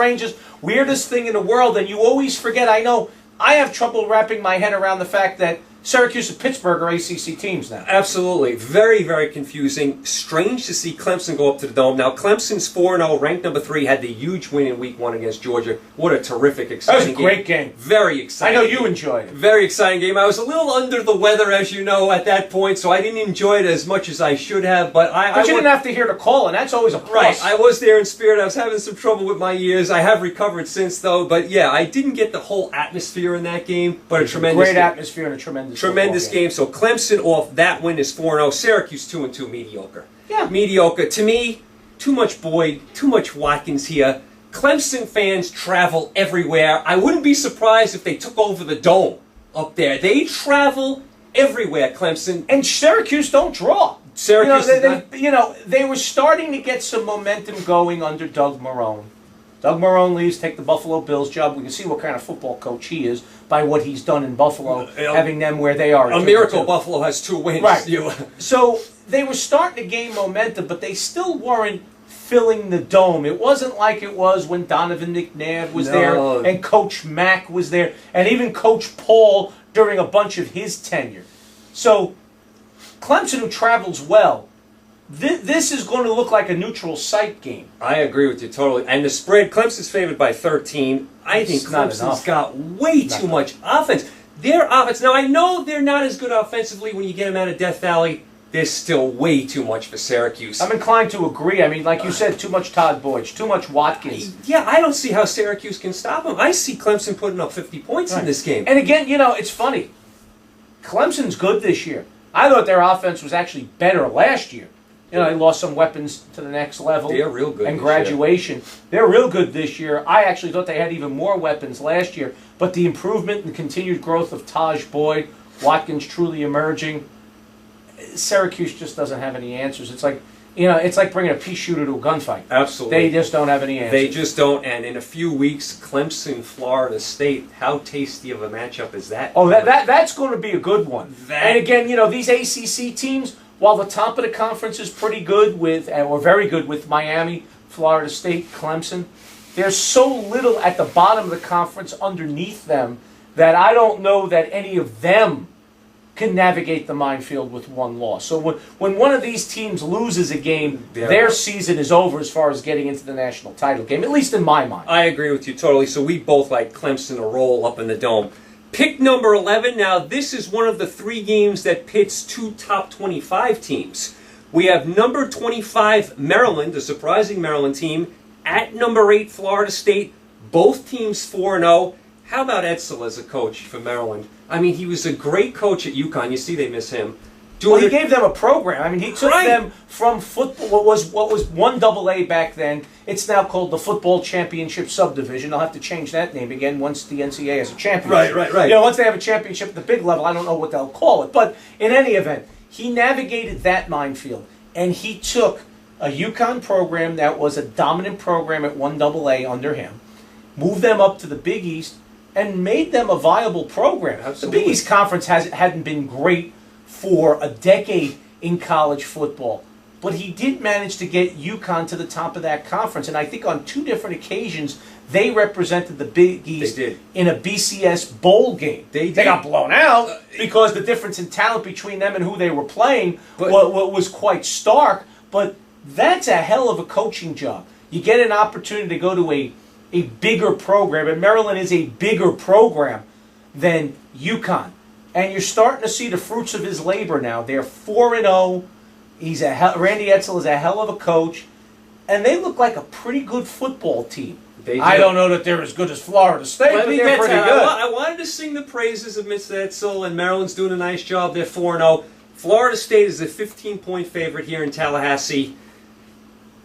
weirdest thing in the world, and you always forget. I know I have trouble wrapping my head around the fact that Syracuse and Pittsburgh are ACC teams now. Absolutely. Very, very confusing. Strange to see Clemson go up to the Dome. Now, Clemson's 4-0, ranked number 3, had the huge win in Week 1 against Georgia. What a terrific, exciting game. That was a great game. Very exciting. I know you enjoyed it. Very exciting game. I was a little under the weather, as you know, at that point, so I didn't enjoy it as much as I should have. But you didn't have to hear the call, and that's always a plus. Right. I was there in spirit. I was having some trouble with my ears. I have recovered since, though. But yeah, I didn't get the whole atmosphere in that game, but a tremendous great game. atmosphere and a Tremendous game. So Clemson off that win is 4-0. Syracuse 2-2, mediocre. Yeah. Mediocre. To me, too much Boyd, too much Watkins here. Clemson fans travel everywhere. I wouldn't be surprised if they took over the Dome up there. They travel everywhere, Clemson. And Syracuse don't draw. Syracuse they were starting to get some momentum going under Doug Marrone. Doug Marrone leaves, take the Buffalo Bills job. We can see what kind of football coach he is by what he's done in Buffalo, having them where they are. A miracle Buffalo has 2 wins. Right. So they were starting to gain momentum, but they still weren't filling the Dome. It wasn't like it was when Donovan McNabb was there and Coach Mack was there and even Coach Paul during a bunch of his tenure. So Clemson, who travels well, this is going to look like a neutral site game. I agree with you totally. And the spread, Clemson's favored by 13. I think Clemson's got way too much offense. Their offense, now I know they're not as good offensively when you get them out of Death Valley. There's still way too much for Syracuse. I'm inclined to agree. I mean, like you said, too much Todd Boyd, too much Watkins. Yeah, I don't see how Syracuse can stop them. I see Clemson putting up 50 points in this game. And again, it's funny. Clemson's good this year. I thought their offense was actually better last year. They lost some weapons to the next level. They're real good and graduation. They're real good this year. I actually thought they had even more weapons last year. But the improvement and continued growth of Taj Boyd, Watkins truly emerging, Syracuse just doesn't have any answers. It's like, it's like bringing a pea shooter to a gunfight. Absolutely. They just don't have any answers. They just don't. And in a few weeks, Clemson, Florida State, how tasty of a matchup is that? Oh, that's going to be a good one. And again, these ACC teams, while the top of the conference is pretty good or very good with Miami, Florida State, Clemson, there's so little at the bottom of the conference underneath them that I don't know that any of them can navigate the minefield with one loss. So when one of these teams loses a game, their season is over as far as getting into the national title game, at least in my mind. I agree with you totally. So we both like Clemson to roll up in the Dome. Pick number 11. Now, this is one of the 3 games that pits 2 top 25 teams. We have number 25, Maryland, a surprising Maryland team, at number 8, Florida State. Both teams 4-0. How about Edsel as a coach for Maryland? I mean, he was a great coach at UConn. You see they miss him. Well, he gave them a program. I mean, he took them from football, what was 1AA back then. It's now called the Football Championship Subdivision. They'll have to change that name again once the NCAA has a championship. Right. Once they have a championship at the big level, I don't know what they'll call it. But in any event, he navigated that minefield, and he took a UConn program that was a dominant program at 1AA under him, moved them up to the Big East, and made them a viable program. Absolutely. The Big East Conference hadn't been great for a decade in college football. But he did manage to get UConn to the top of that conference. And I think on 2 different occasions, they represented the Big East in a BCS bowl game. They got blown out because the difference in talent between them and who they were playing was quite stark. But that's a hell of a coaching job. You get an opportunity to go to a bigger program, and Maryland is a bigger program than UConn. And you're starting to see the fruits of his labor now. They're 4-0. Randy Edsel is a hell of a coach, and they look like a pretty good football team. I don't know that they're as good as Florida State, but they're pretty good. I wanted to sing the praises of Mr. Edsel, and Maryland's doing a nice job. They're 4-0. Florida State is a 15-point favorite here in Tallahassee.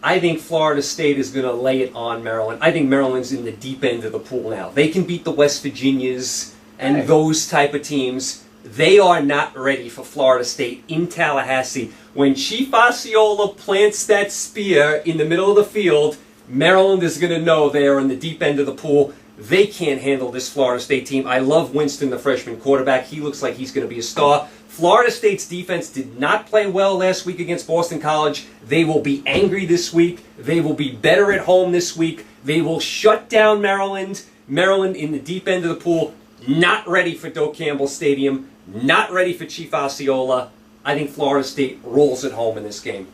I think Florida State is going to lay it on Maryland. I think Maryland's in the deep end of the pool now. They can beat the West Virginias and those type of teams. They are not ready for Florida State in Tallahassee. When Chief Osceola plants that spear in the middle of the field, Maryland is going to know they are in the deep end of the pool. They can't handle this Florida State team. I love Winston, the freshman quarterback. He looks like he's going to be a star. Florida State's defense did not play well last week against Boston College. They will be angry this week. They will be better at home this week. They will shut down Maryland. Maryland in the deep end of the pool. not ready for Doak Campbell Stadium, not ready for Chief Osceola. I think Florida State rolls at home in this game.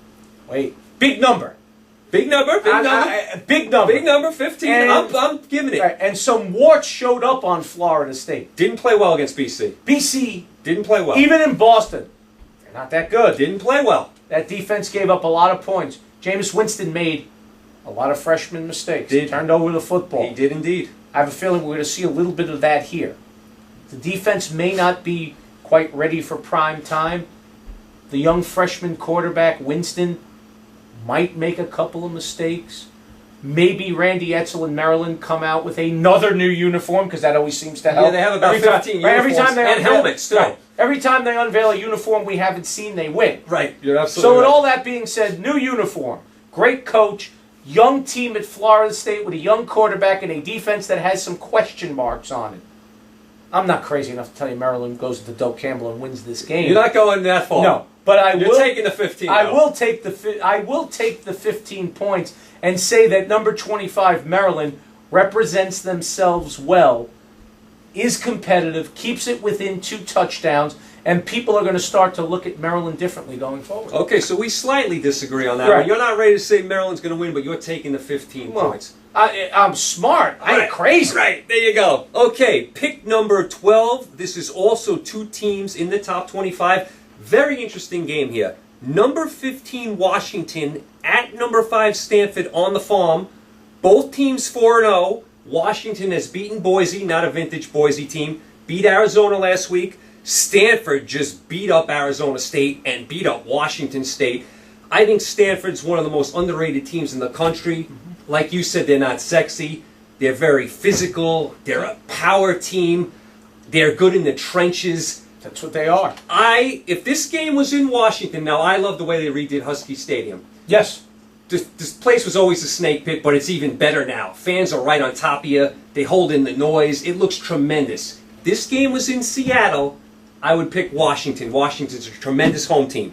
Wait, big number. Big number, big number. Big number. Big number, 15. I'm giving it. Right, and some warts showed up on Florida State. Didn't play well against BC. BC. Didn't play well. Even in Boston, they're not that good. Didn't play well. That defense gave up a lot of points. Jameis Winston made a lot of freshman mistakes. Turned over the football. He did indeed. I have a feeling we're going to see a little bit of that here. The defense may not be quite ready for prime time. The young freshman quarterback, Winston, might make a couple of mistakes. Maybe Randy Edsall and Maryland come out with another new uniform, because that always seems to help. Yeah, they have about 15 uniforms every time they and helmets, too. Right, every time they unveil a uniform we haven't seen, they win. Right, you're absolutely So with right. all that being said, new uniform, great coach, young team at Florida State with a young quarterback and a defense that has some question marks on it. I'm not crazy enough to tell you Maryland goes to Doak Campbell and wins this game. You're not going that far. No, but You're taking the 15. I will take the 15 points and say that number 25 Maryland represents themselves well, is competitive, keeps it within 2 touchdowns, and people are going to start to look at Maryland differently going forward. Okay, so we slightly disagree on that Right. one. You're not ready to say Maryland's going to win, but you're taking the 15 points. I'm smart. I ain't crazy. Right, there you go. Okay, pick number 12. This is also 2 teams in the top 25. Very interesting game here. Number 15 Washington at number 5 Stanford on the farm. Both teams 4-0. Washington has beaten Boise, not a vintage Boise team. Beat Arizona last week. Stanford just beat up Arizona State and beat up Washington State. I think Stanford's one of the most underrated teams in the country. Like you said, they're not sexy. They're very physical. They're a power team. They're good in the trenches. That's what they are. If this game was in Washington, now I love the way they redid Husky Stadium. Yes. This place was always a snake pit, but it's even better now. Fans are right on top of you. They hold in the noise. It looks tremendous. This game was in Seattle. I would pick Washington. Washington's a tremendous home team.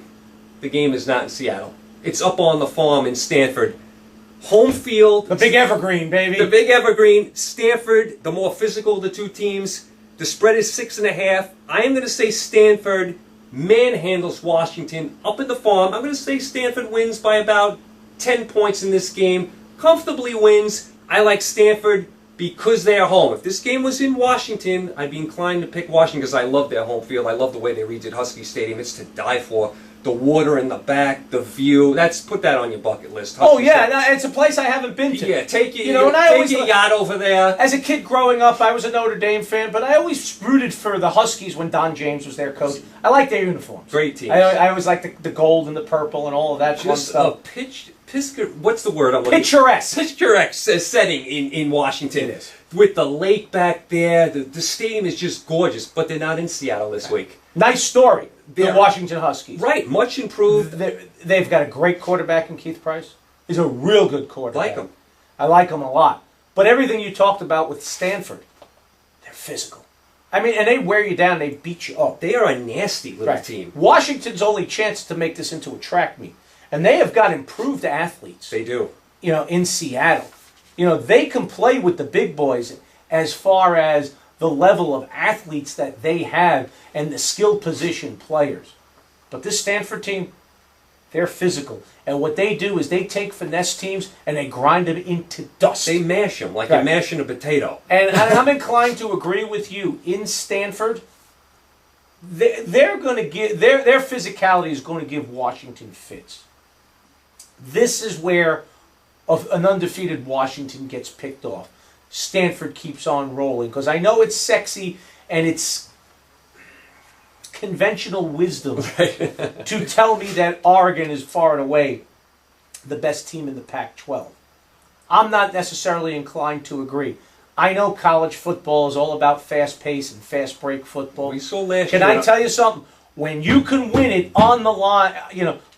The game is not in Seattle. It's up on the farm in Stanford. Home field. The big evergreen, baby. The big evergreen. Stanford, the more physical of the 2 teams. The spread is 6.5. I am going to say Stanford manhandles Washington up in the farm. I'm going to say Stanford wins by about 10 points in this game. Comfortably wins. I like Stanford because they are home. If this game was in Washington, I'd be inclined to pick Washington because I love their home field. I love the way they redid Husky Stadium. It's to die for. The water in the back, the view. Put that on your bucket list. Oh yeah, no, it's a place I haven't been to. Yeah, take your yacht over there. As a kid growing up, I was a Notre Dame fan, but I always rooted for the Huskies when Don James was their coach. I like their uniforms. Great team. I always liked the gold and the purple and all of that fun stuff. What's the word I'm looking for? Picturesque. Picturesque setting in Washington. It is. With the lake back there, the stadium is just gorgeous, but they're not in Seattle this week. Nice story. The Yeah. Washington Huskies. Right, much improved. They've got a great quarterback in Keith Price. He's a real good quarterback. Like him. I like him a lot. But everything you talked about with Stanford, they're physical. I mean, and they wear you down. They beat you up. They are a nasty little team. Washington's only chance to make this into a track meet. And they have got improved athletes. They do. In Seattle. They can play with the big boys as far as the level of athletes that they have and the skill position players. But this Stanford team, they're physical. And what they do is they take finesse teams and they grind them into dust. They mash them like you're mashing a potato. And I'm inclined to agree with you. In Stanford, they're going to give their physicality is going to give Washington fits. This is where an undefeated Washington gets picked off. Stanford keeps on rolling because I know it's sexy and it's conventional wisdom to tell me that Oregon is far and away the best team in the Pac-12. I'm not necessarily inclined to agree. I know college football is all about fast pace and fast break football. We saw last year. Can I tell you something? When you can win it on the line,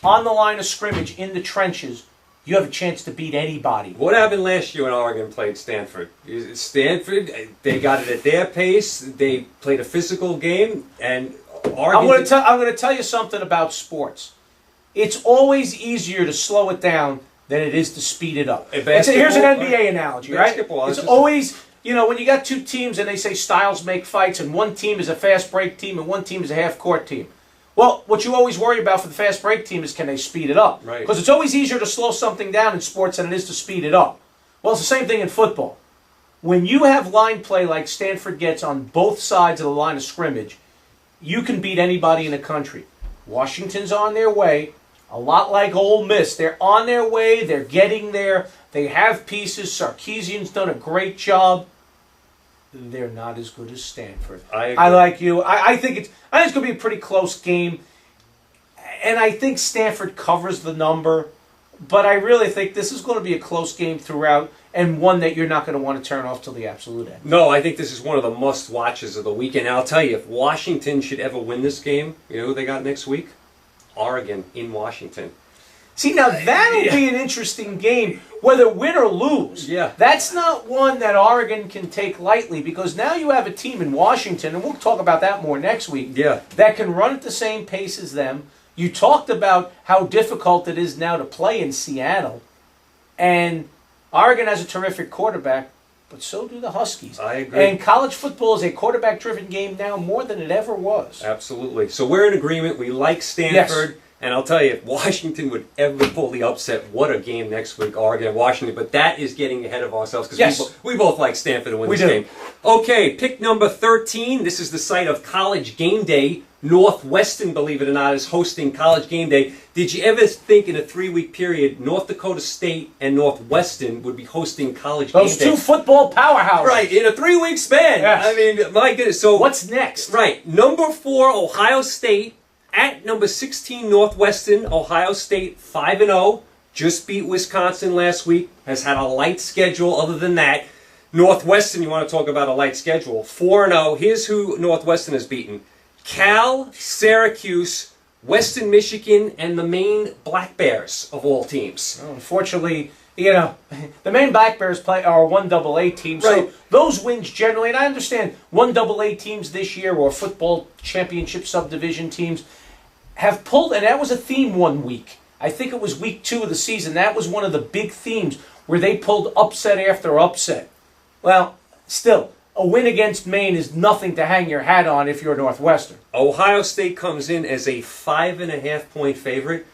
on the line of scrimmage in the trenches, you have a chance to beat anybody. What happened last year when Oregon played Stanford? Stanford, they got it at their pace. They played a physical game, and Oregon. I'm going to tell you something about sports. It's always easier to slow it down than it is to speed it up. Here's an NBA analogy, right? It's always you know, when you got two teams and they say styles make fights, and one team is a fast break team and one team is a half court team. Well, what you always worry about for the fast break team is, can they speed it up? Right. Because it's always easier to slow something down in sports than it is to speed it up. Well, it's the same thing in football. When you have line play like Stanford gets on both sides of the line of scrimmage, you can beat anybody in the country. Washington's on their way, a lot like Ole Miss. They're on their way. They're getting there. They have pieces. Sarkisian's done a great job. They're not as good as Stanford. I like you. I think it's going to be a pretty close game, and I think Stanford covers the number. But I really think this is going to be a close game throughout, and one that you're not going to want to turn off till the absolute end. No, I think this is one of the must-watches of the weekend. And I'll tell you, if Washington should ever win this game, you know who they got next week? Oregon in Washington. See, now that'll be an interesting game, whether win or lose. Yeah. That's not one that Oregon can take lightly, because now you have a team in Washington, and we'll talk about that more next week, that can run at the same pace as them. You talked about how difficult it is now to play in Seattle, and Oregon has a terrific quarterback, but so do the Huskies. I agree. And college football is a quarterback-driven game now more than it ever was. Absolutely. So we're in agreement. We like Stanford. Yes. And I'll tell you, if Washington would ever pull the upset, what a game next week, Oregon and Washington. But that is getting ahead of ourselves, because we both like Stanford to win this game. Okay, pick number 13. This is the site of College Game Day. Northwestern, believe it or not, is hosting College Game Day. Did you ever think in a 3-week period, North Dakota State and Northwestern would be hosting College Game Day? Those two football powerhouses. Right, in a 3-week span. Yes. I mean, my goodness. So what's next? Right, number 4, Ohio State. At number 16, Northwestern. Ohio State 5-0. Just beat Wisconsin last week. Has had a light schedule other than that. Northwestern, you want to talk about a light schedule. 4-0. Here's who Northwestern has beaten. Cal, Syracuse, Western Michigan, and the Maine Black Bears, of all teams. Well, unfortunately, you know, the Maine Black Bears are a 1AA team, so those wins generally, and I understand 1AA teams this year, or football championship subdivision teams, have pulled, and that was a theme one week. I think it was week 2 of the season. That was one of the big themes, where they pulled upset after upset. Well, still, a win against Maine is nothing to hang your hat on if you're Northwestern. Ohio State comes in as a 5.5-point favorite.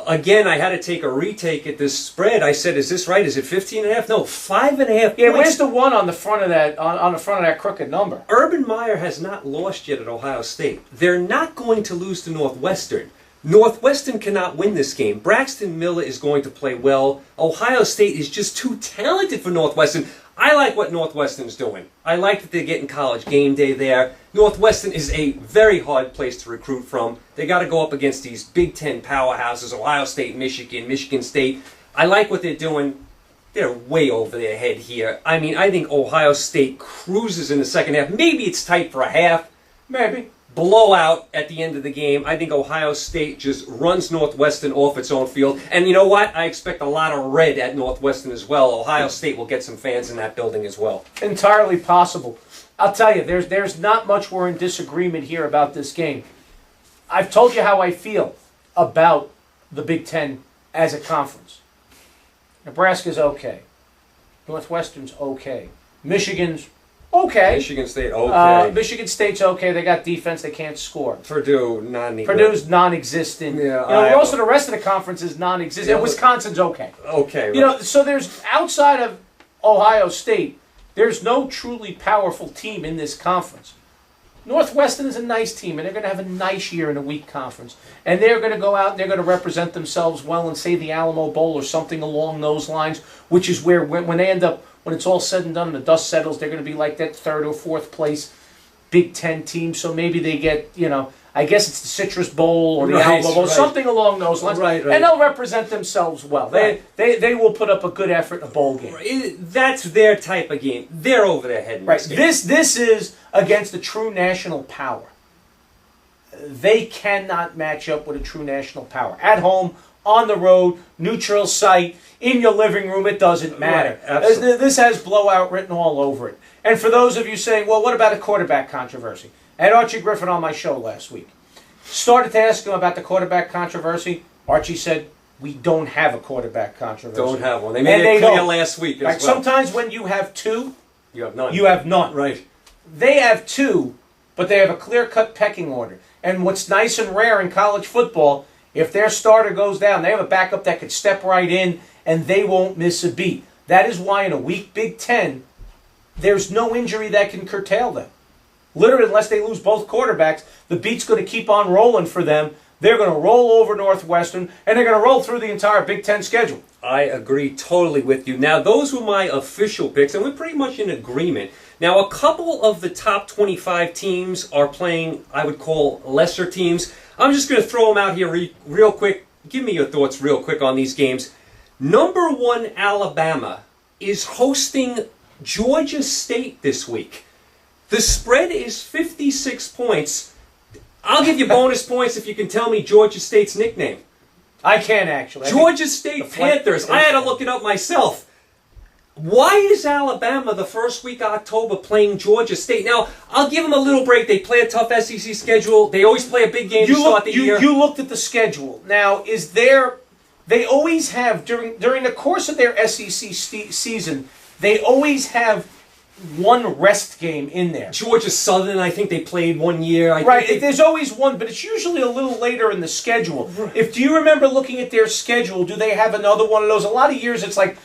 Again, I had to take a retake at this spread. I said, "Is this right? Is it 15.5? No, 5.5 Yeah, points." where's the one on the front of that on the front of that crooked number? Urban Meyer has not lost yet at Ohio State. They're not going to lose to Northwestern. Northwestern cannot win this game. Braxton Miller is going to play well. Ohio State is just too talented for Northwestern. I like what Northwestern's doing. I like that they're getting College Game Day there. Northwestern is a very hard place to recruit from. They got to go up against these Big Ten powerhouses, Ohio State, Michigan, Michigan State. I like what they're doing. They're way over their head here. I mean, I think Ohio State cruises in the second half. Maybe it's tight for a half. Maybe. Blowout at the end of the game. I think Ohio State just runs Northwestern off its own field. And you know what? I expect a lot of red at Northwestern as well. Ohio State will get some fans in that building as well. Entirely possible. I'll tell you, there's not much we're in disagreement here about this game. I've told you how I feel about the Big Ten as a conference. Nebraska's okay. Northwestern's okay. Michigan's okay. Michigan State, okay. Michigan State's okay. They got defense. They can't score. Purdue, non-existent. Purdue's non-existent. Yeah, most of the rest of the conference is non-existent. Yeah, Wisconsin's okay. Okay. Right. You know, so there's, outside of Ohio State, there's no truly powerful team in this conference. Northwestern is a nice team, and they're going to have a nice year in a weak conference. And they're going to go out and they're going to represent themselves well and say the Alamo Bowl or something along those lines, which is where, when they end up, when it's all said and done and the dust settles, they're going to be like that 3rd or 4th place Big Ten team. So maybe they get, you know, I guess it's the Citrus Bowl or the Alamo Bowl, something along those lines. Right. And they'll represent themselves well. They will put up a good effort in a bowl game. That's their type of game. They're over their head in this game. This is against a true national power. They cannot match up with a true national power. At home, on the road, neutral site, in your living room, it doesn't matter. Right, this has blowout written all over it. And for those of you saying, well, what about a quarterback controversy? I had Archie Griffin on my show last week. Started to ask him about the quarterback controversy. Archie said, we don't have a quarterback controversy. Don't have one. They made it clear last week as well. Sometimes when you have two, You have none. You have none. Right. They have two, but they have a clear-cut pecking order. And what's nice and rare in college football, if their starter goes down, they have a backup that could step right in, and they won't miss a beat. That is why in a weak Big Ten, there's no injury that can curtail them. Literally, unless they lose both quarterbacks, the beat's going to keep on rolling for them. They're going to roll over Northwestern, and they're going to roll through the entire Big Ten schedule. I agree totally with you. Now, those were my official picks, and we're pretty much in agreement. Now, a couple of the top 25 teams are playing, I would call, lesser teams. I'm just going to throw them out here real quick. Give me your thoughts real quick on these games. Number 1, Alabama, is hosting Georgia State this week. The spread is 56 points. I'll give you bonus points if you can tell me Georgia State's nickname. I can actually. Georgia State Panthers. I had to look it up myself. Why is Alabama the first week of October playing Georgia State? Now, I'll give them a little break. They play a tough SEC schedule. They always play a big game to start the year. You looked at the schedule. Now, they always have, during the course of their SEC season, they always have one rest game in there. Georgia Southern, I think they played one year. There's always one, but it's usually a little later in the schedule. Right. Do you remember looking at their schedule? Do they have another one of those? A lot of years it's like,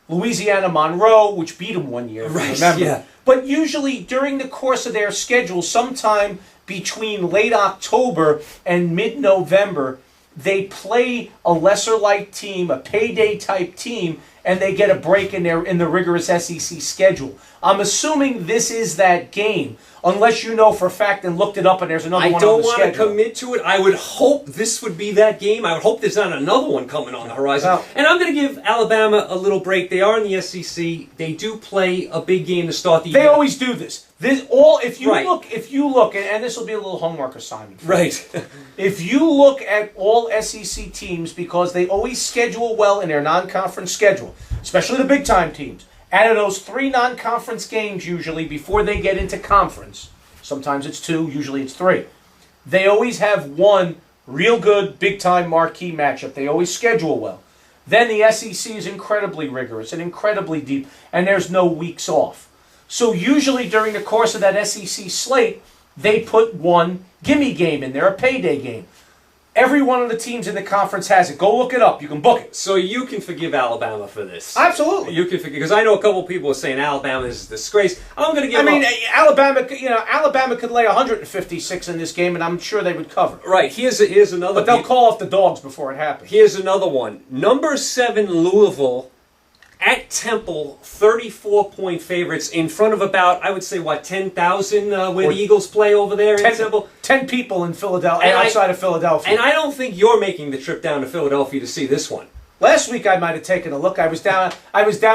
Louisiana Monroe, which beat them one year. Right. Remember? Yeah. But usually during the course of their schedule, sometime between late October and mid-November, they play a lesser light team, a payday type team, and they get a break in the rigorous SEC schedule. I'm assuming this is that game, unless you know for a fact and looked it up and there's another one on the schedule. I don't want to commit to it. I would hope this would be that game. I would hope there's not another one coming on the horizon. Well, and I'm going to give Alabama a little break. They are in the SEC. They do play a big game to start the year. They always do this. If you look, and this will be a little homework assignment. Right. If you look at all SEC teams, because they always schedule well in their non-conference schedule, especially the big-time teams, out of those 3 non-conference games usually before they get into conference, sometimes it's 2, usually it's 3, they always have one real good big-time marquee matchup. They always schedule well. Then the SEC is incredibly rigorous and incredibly deep, and there's no weeks off. So usually during the course of that SEC slate, they put one gimme game in there, a payday game. Every one of the teams in the conference has it. Go look it up. You can book it. So you can forgive Alabama for this. Absolutely. You can forgive, because I know a couple of people are saying Alabama is a disgrace. I'm going to give Alabama could lay 156 in this game, and I'm sure they would cover. Right. Here's another. But they'll call off the dogs before it happens. Here's another one. Number 7 Louisville at Temple, 34-point favorites in front of about, I would say, 10,000 where the Eagles play over there in Temple. 10 people in Philadelphia, outside of Philadelphia. And I don't think you're making the trip down to Philadelphia to see this one. Last week I might have taken a look. I was down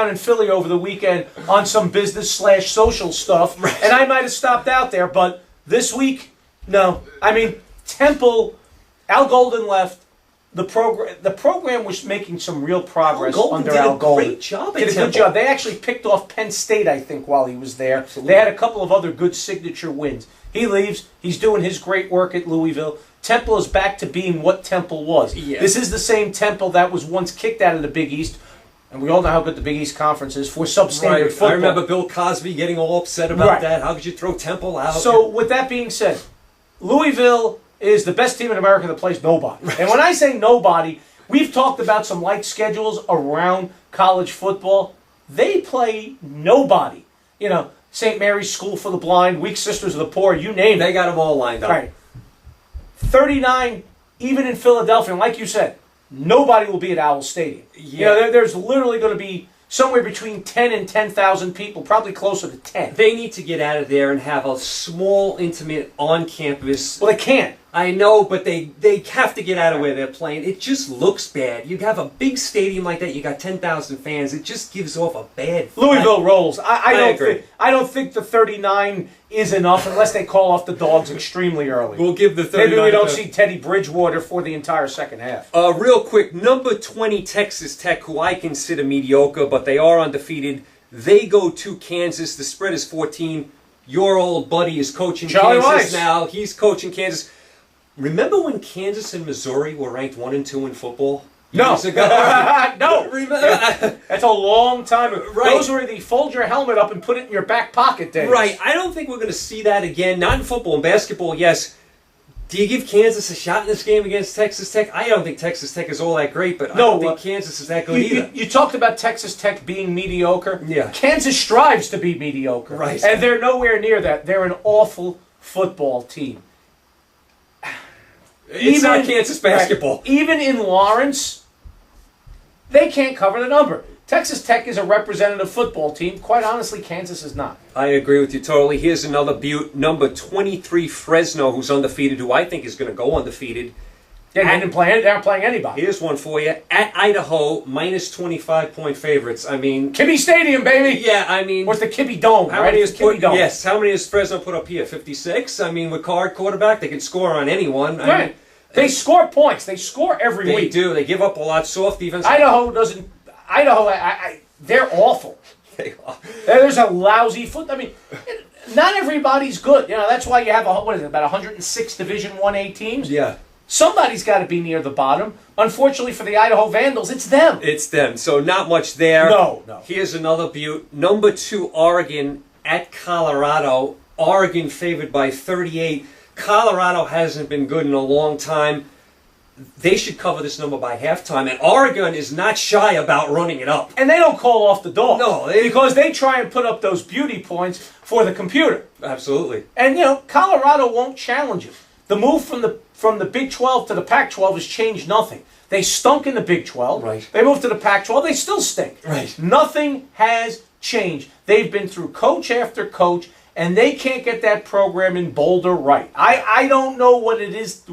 in Philly over the weekend on some business/social stuff, right, and I might have stopped out there. But this week, no. I mean, Temple, Al Golden left. The program was making some real progress under Al Golden. Did a great job. Did a good job. They actually picked off Penn State, I think, while he was there. Absolutely. They had a couple of other good signature wins. He leaves. He's doing his great work at Louisville. Temple is back to being what Temple was. Yeah. This is the same Temple that was once kicked out of the Big East, and we all know how good the Big East Conference is for substandard football. I remember Bill Cosby getting all upset about that. How could you throw Temple out? So, with that being said, Louisville is the best team in America that plays nobody. And when I say nobody, we've talked about some light schedules around college football. They play nobody. St. Mary's School for the Blind, Weak Sisters of the Poor, you name it. They got them all lined up. Right. 39, even in Philadelphia. And like you said, nobody will be at Owl Stadium. Yeah. There's literally going to be somewhere between 10 and 10,000 people, probably closer to 10. They need to get out of there and have a small, intimate, on-campus. Well, they can't. I know, but they have to get out of where they're playing. It just looks bad. You have a big stadium like that, you got 10,000 fans. It just gives off a bad vibe. Louisville rolls. I agree. I don't think the 39 is enough unless they call off the dogs extremely early. We'll give the 39. Maybe we don't see Teddy Bridgewater for the entire second half. Real quick, number 20 Texas Tech, who I consider mediocre, but they are undefeated. They go to Kansas. The spread is 14. Your old buddy is coaching Charlie Kansas Weiss. now. He's coaching Kansas. Remember when Kansas and Missouri were ranked 1 and 2 in football? No. Years ago. No. That's a long time ago. Right. Those were the fold your helmet up and put it in your back pocket days. Right. I don't think we're going to see that again. Not in football. In basketball, yes. Do you give Kansas a shot in this game against Texas Tech? I don't think Texas Tech is all that great, but I don't think Kansas is that good either. You talked about Texas Tech being mediocre. Yeah. Kansas strives to be mediocre. Right. And they're nowhere near that. They're an awful football team. It's not Kansas basketball. Right, even in Lawrence, they can't cover the number. Texas Tech is a representative football team. Quite honestly, Kansas is not. I agree with you totally. Here's another beaut. Number 23, Fresno, who's undefeated, who I think is going to go undefeated. Yeah, they aren't playing anybody. Here's one for you. At Idaho, minus 25-point favorites. I mean... Kibbe Stadium, baby! Yeah, I mean... What's the Kibbe Dome, How right? many It's the Kibbe Dome. Yes, how many has Fresno put up here? 56? I mean, with Card quarterback, they can score on anyone. Right. I mean, they score points. They score every they week. do. They give up a lot. Soft defense. Idaho doesn't... Idaho, they're awful. There's a lousy foot. I mean, not everybody's good. You know, that's why you have about 106 Division 1A teams. Yeah. Somebody's got to be near the bottom. Unfortunately for the Idaho Vandals, it's them. It's them. So not much there. No. Here's another beaut. Number 2, Oregon at Colorado. Oregon favored by 38. Colorado hasn't been good in a long time. They should cover this number by halftime, and Oregon is not shy about running it up. And they don't call off the dog. No. Because they try and put up those beauty points for the computer. Absolutely. And, you know, Colorado won't challenge it. The move from the Big 12 to the Pac-12 has changed nothing. They stunk in the Big 12. Right. They moved to the Pac-12. They still stink. Right. Nothing has changed. They've been through coach after coach, and they can't get that program in Boulder right. I don't know what it is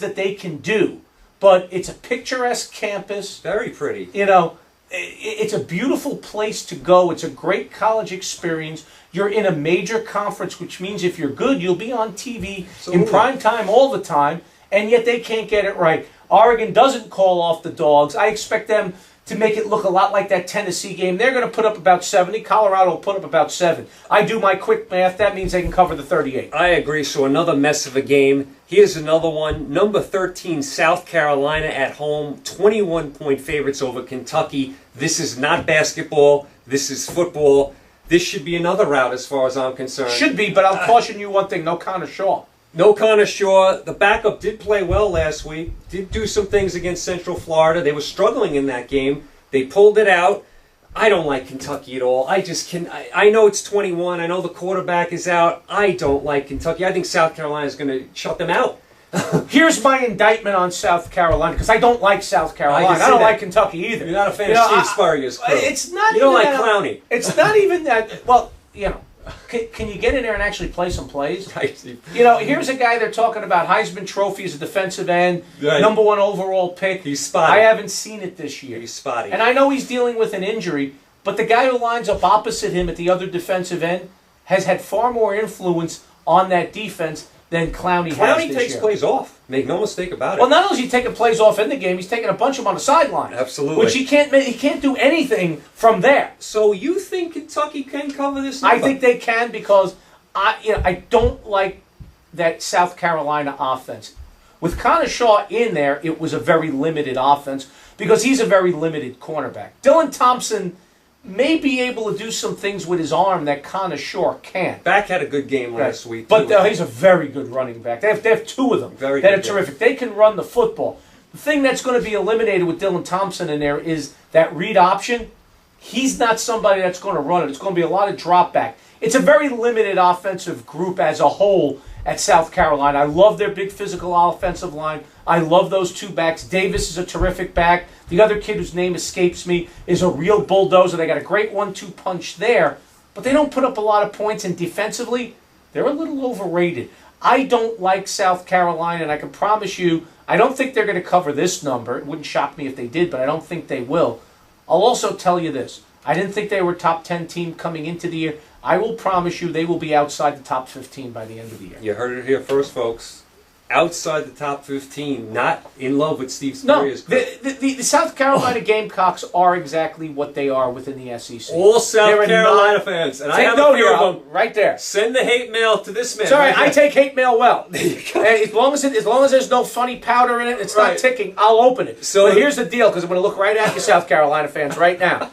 that they can do, but it's a picturesque campus. Very pretty. You know, it's a beautiful place to go. It's a great college experience. You're in a major conference, which means if you're good, you'll be on TV in prime time all the time, and yet they can't get it right. Oregon doesn't call off the dogs. I expect them to make it look a lot like that Tennessee game. They're going to put up about 70. Colorado will put up about 7. I do my quick math. That means they can cover the 38. I agree. So another mess of a game. Here's another one. Number 13, South Carolina at home. 21-point favorites over Kentucky. This is not basketball. This is football. This should be another rout as far as I'm concerned. Should be, but I'll caution you one thing. No Connor Shaw. No Connor Shaw. The backup did play well last week. Did do some things against Central Florida. They were struggling in that game. They pulled it out. I don't like Kentucky at all. I know it's 21. I know the quarterback is out. I don't like Kentucky. I think South Carolina is going to shut them out. Here's my indictment on South Carolina, because I don't like South Carolina. I don't like Kentucky either. You're not a fan of Steve Spurrier's crew. It's not. You don't like Clowney. It's not even that. Well, you know, can you get in there and actually play some plays? You know, here's a guy they're talking about, Heisman Trophy as a defensive end, right. number 1 overall pick. He's spotty. I haven't seen it this year. He's spotty. And I know he's dealing with an injury, but the guy who lines up opposite him at the other defensive end has had far more influence on that defense than Clowney has this year. Clowney takes plays off. Make no mistake about it. Well, not only is he taking plays off in the game, he's taking a bunch of them on the sideline. Absolutely. Which he can't do anything from there. So you think Kentucky can cover this number? I think they can, because I don't like that South Carolina offense. With Connor Shaw in there, it was a very limited offense because he's a very limited cornerback. Dylan Thompson may be able to do some things with his arm that Connor Shaw can't. Back had a good game last week. But he's a very good running back. They have 2 of them that are terrific. They can run the football. The thing that's going to be eliminated with Dylan Thompson in there is that read option. He's not somebody that's going to run it. It's going to be a lot of drop back. It's a very limited offensive group as a whole at South Carolina. I love their big physical offensive line. I love those 2 backs. Davis is a terrific back. The other kid whose name escapes me is a real bulldozer. They got a great 1-2 punch there, but they don't put up a lot of points, and defensively, they're a little overrated. I don't like South Carolina, and I can promise you, I don't think they're going to cover this number. It wouldn't shock me if they did, but I don't think they will. I'll also tell you this. I didn't think they were a top 10 team coming into the year. I will promise you they will be outside the top 15 by the end of the year. You heard it here first, folks. outside the top 15, not in love with Steve No, Spurrier's crew. the South Carolina Gamecocks are exactly what they are within the SEC. All South They're Carolina fans, and I Take have note a few here, of them. right there. Send the hate mail to this man. Sorry, right I there. take hate mail well. As long as there's no funny powder in it, it's not Right. ticking, I'll open it. So- But here's the deal, because I'm going to look right at you South Carolina fans right now.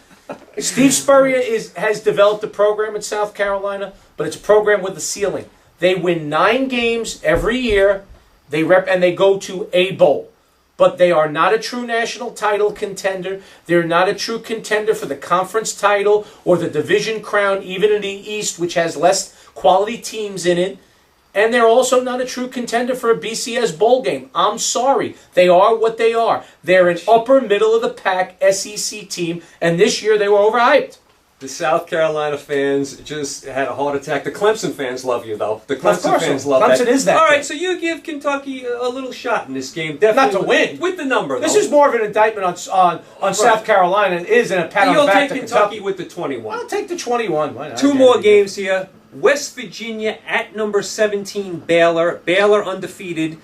Steve Spurrier has developed a program in South Carolina, but it's a program with a ceiling. They win 9 games every year, and they go to a bowl. But they are not a true national title contender. They're not a true contender for the conference title or the division crown, even in the East, which has less quality teams in it. And they're also not a true contender for a BCS bowl game. I'm sorry. They are what they are. They're an upper middle of the pack SEC team, and this year they were overhyped. The South Carolina fans just had a heart attack. The Clemson fans love you, though. The Clemson course, fans love Clemson that. is that All right, good. so you give Kentucky a little shot in this game. Not Definitely to win. With the number, though. This is more of an indictment on South Carolina than it is in a pat on the You'll back take to Kentucky Kentucky. with the 21. I'll take the 21. Why not? Two more games here. West Virginia at number 17, Baylor. Baylor undefeated.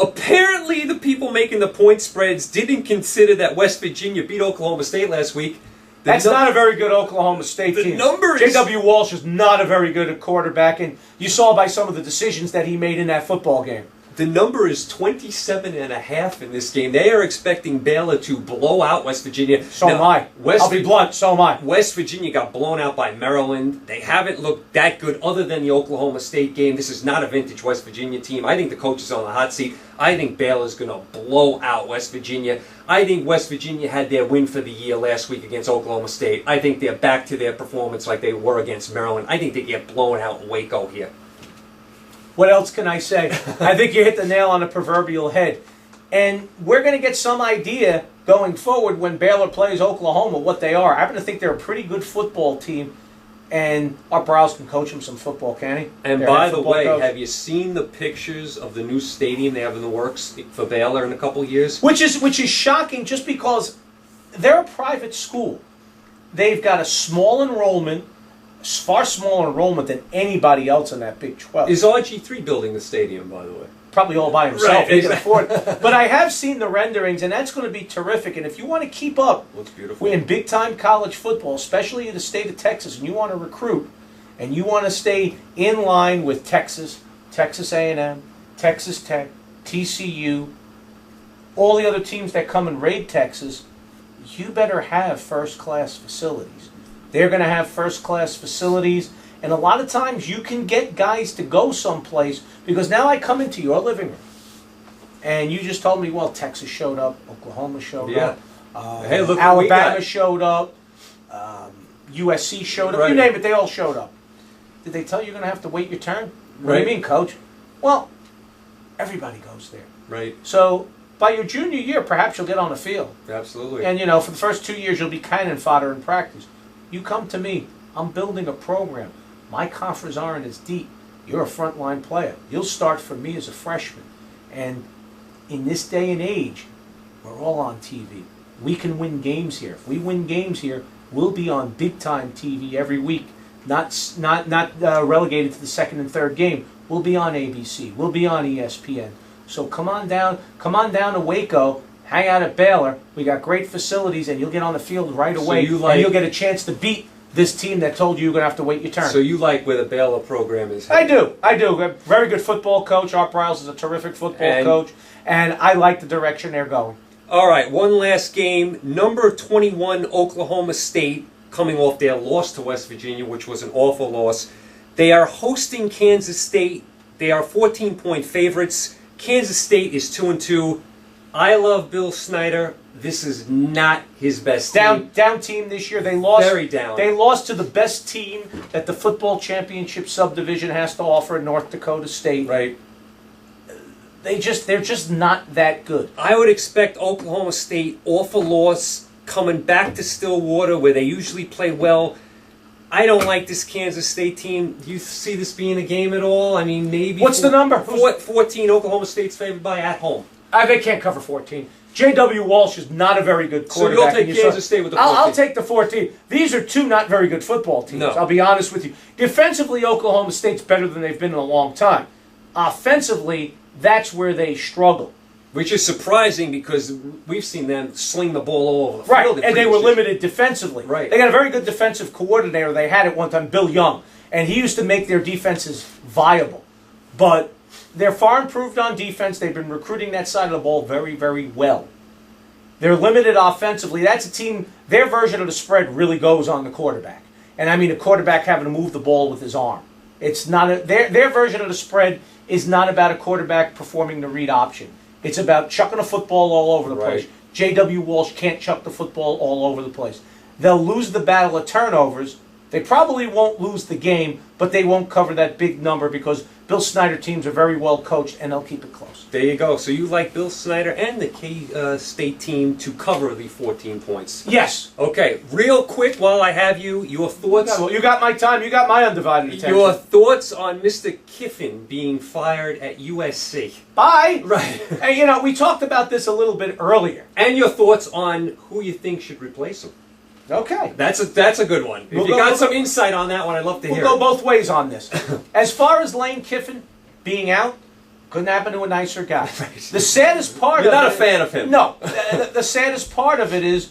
Apparently, the people making the point spreads didn't consider that West Virginia beat Oklahoma State last week. That's not a very good Oklahoma State The team. number is- J.W. Walsh is not a very good quarterback, and you saw by some of the decisions that he made in that football game. The number is 27.5 in this game. They are expecting Baylor to blow out West Virginia. So am I. I'll be blunt, so am I. West Virginia got blown out by Maryland. They haven't looked that good other than the Oklahoma State game. This is not a vintage West Virginia team. I think the coach is on the hot seat. I think Baylor's going to blow out West Virginia. I think West Virginia had their win for the year last week against Oklahoma State. I think they're back to their performance like they were against Maryland. I think they get blown out in Waco here. What else can I say? I think you hit the nail on the proverbial head. And we're going to get some idea going forward when Baylor plays Oklahoma what they are. I happen to think they're a pretty good football team, and Art Browse can coach them some football, can he? And Their by head the football way, coach. have you seen the pictures of the new stadium they have in the works for Baylor in a couple of years? Which is shocking just because they're a private school. They've got a small enrollment, far smaller enrollment than anybody else in that Big 12. Is RG3 building the stadium, by the way? Probably all by himself. Right, He can exactly. afford it. But I have seen the renderings, and that's going to be terrific. And if you want to keep up Looks beautiful. in big-time college football, especially in the state of Texas, and you want to recruit, and you want to stay in line with Texas, Texas A&M, Texas Tech, TCU, all the other teams that come and raid Texas, you better have first-class facilities. They're going to have first-class facilities, and a lot of times you can get guys to go someplace because now I come into your living room, and you just told me, well, Texas showed up, Oklahoma showed Yeah. up, Hey, look what we Alabama got. showed up, USC showed up, Right. you name it, they all showed up. Did they tell you you're going to have to wait your turn? What do Right. you mean, Coach? Well, everybody goes there. Right, So by your junior year, perhaps you'll get on the field. absolutely. And, for the first 2 years, you'll be cannon fodder in practice. You come to me. I'm building a program. My coffers aren't as deep. You're a frontline player. You'll start for me as a freshman. And in this day and age, we're all on TV. We can win games here. If we win games here, we'll be on big-time TV every week. Not relegated to the second and third game. We'll be on ABC. We'll be on ESPN. So come on down to Waco, hang out at Baylor. We got great facilities, and you'll get on the field right So away, you like- and you'll get a chance to beat this team that told you you're going to have to wait your turn. So you like where the Baylor program is I headed? do. A very good football coach. Art Briles is a terrific football And- coach, and I like the direction they're going. All right, one last game. Number 21, Oklahoma State, coming off their loss to West Virginia, which was an awful loss. They are hosting Kansas State. They are 14-point favorites. Kansas State is 2-2. I love Bill Snyder. This is not his best team. Down team this year. They lost. Very down. They lost to the best team that the football championship subdivision has to offer, North Dakota State. Right. They're just not that good. I would expect Oklahoma State off a loss, coming back to Stillwater where they usually play well. I don't like this Kansas State team. Do you see this being a game at all? I mean, maybe. What's the number? 14. Oklahoma State's favored by at home. They can't cover 14. J.W. Walsh is not a very good So quarterback. you'll take and you Kansas saw- State with the 14. I'll take the 14. These are two not very good football teams. No. I'll be honest with you. Defensively, Oklahoma State's better than they've been in a long time. Offensively, that's where they struggle. Which is surprising because we've seen them sling the ball all over the Right, field. and they were limited defensively. Right. They got a very good defensive coordinator. They had at one time, Bill Young, and he used to make their defenses viable. But they're far improved on defense. They've been recruiting that side of the ball very, very well. They're limited offensively. That's a team, their version of the spread really goes on the quarterback. And I mean a quarterback having to move the ball with his arm. It's not their version of the spread is not about a quarterback performing the read option. It's about chucking a football all over the place. J.W. Walsh can't chuck the football all over the place. They'll lose the battle of turnovers. They probably won't lose the game, but they won't cover that big number because Bill Snyder teams are very well coached and they'll keep it close. There you go. So you like Bill Snyder and the K-State team to cover the 14 points. Yes. Okay, real quick while I have you, your thoughts. Yeah, well, you got my time. You got my undivided attention. Your thoughts on Mr. Kiffin being fired at USC. Bye. Right. And you know, we talked about this a little bit earlier. And your thoughts on who you think should replace him. Okay. That's a good one. If you We'll got some insight on that one, I'd love to hear We'll it. go both ways on this. As far as Lane Kiffin being out, couldn't happen to a nicer guy. The saddest part You're of not it, a fan of him. No. The saddest part of it is,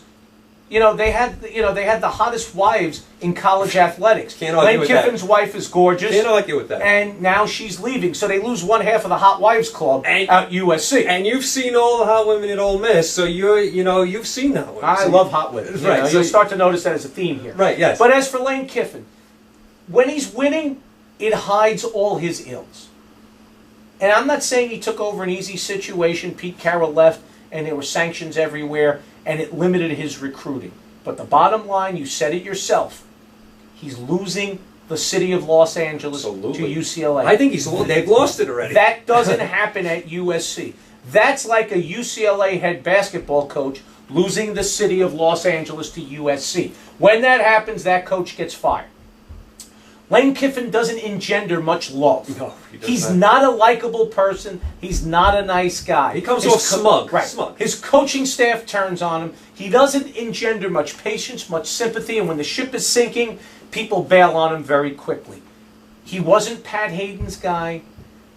they had the hottest wives in college athletics. Can't argue Lane with that. Kiffin's wife is gorgeous. Can't argue with that. And now she's leaving, so they lose one half of the hot wives club at USC. And you've seen all the hot women at Ole Miss, so you've seen that one. I love hot women. Right, so You'll start to notice that as a theme here. Right, yes. But as for Lane Kiffin, when he's winning, it hides all his ills. And I'm not saying he took over an easy situation. Pete Carroll left, and there were sanctions everywhere, and it limited his recruiting. But the bottom line, you said it yourself, he's losing the city of Los Angeles Absolutely. to UCLA. I think they've lost it already. That doesn't happen at USC. That's like a UCLA head basketball coach losing the city of Los Angeles to USC. When that happens, that coach gets fired. Lane Kiffin doesn't engender much love. No, He's not a likable person. He's not a nice guy. He comes off smug. Right. Smug. His coaching staff turns on him. He doesn't engender much patience, much sympathy, and when the ship is sinking, people bail on him very quickly. He wasn't Pat Hayden's guy.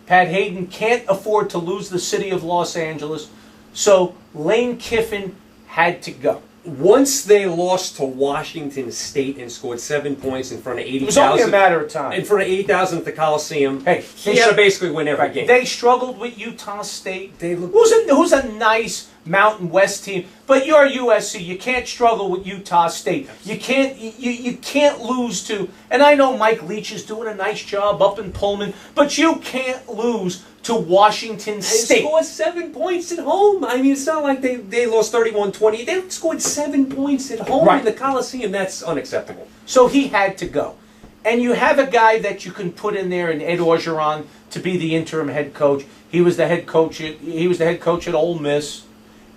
Pat Hayden can't afford to lose the city of Los Angeles, so Lane Kiffin had to go. Once they lost to Washington State and scored 7 points in front of 80,000. It was only a matter of time. In front of 80,000 at the Coliseum. Hey, he had to basically win every game. They struggled with Utah State. Who's a nice Mountain West team, but you're USC. You can't struggle with Utah State. You can't lose to. And I know Mike Leach is doing a nice job up in Pullman, but you can't lose to Washington State. They scored 7 points at home. I mean, it's not like they lost 31-20. They scored 7 points at home in the Coliseum. That's unacceptable. So he had to go. And you have a guy that you can put in there, in Ed Orgeron, to be the interim head coach. He was the head coach at Ole Miss.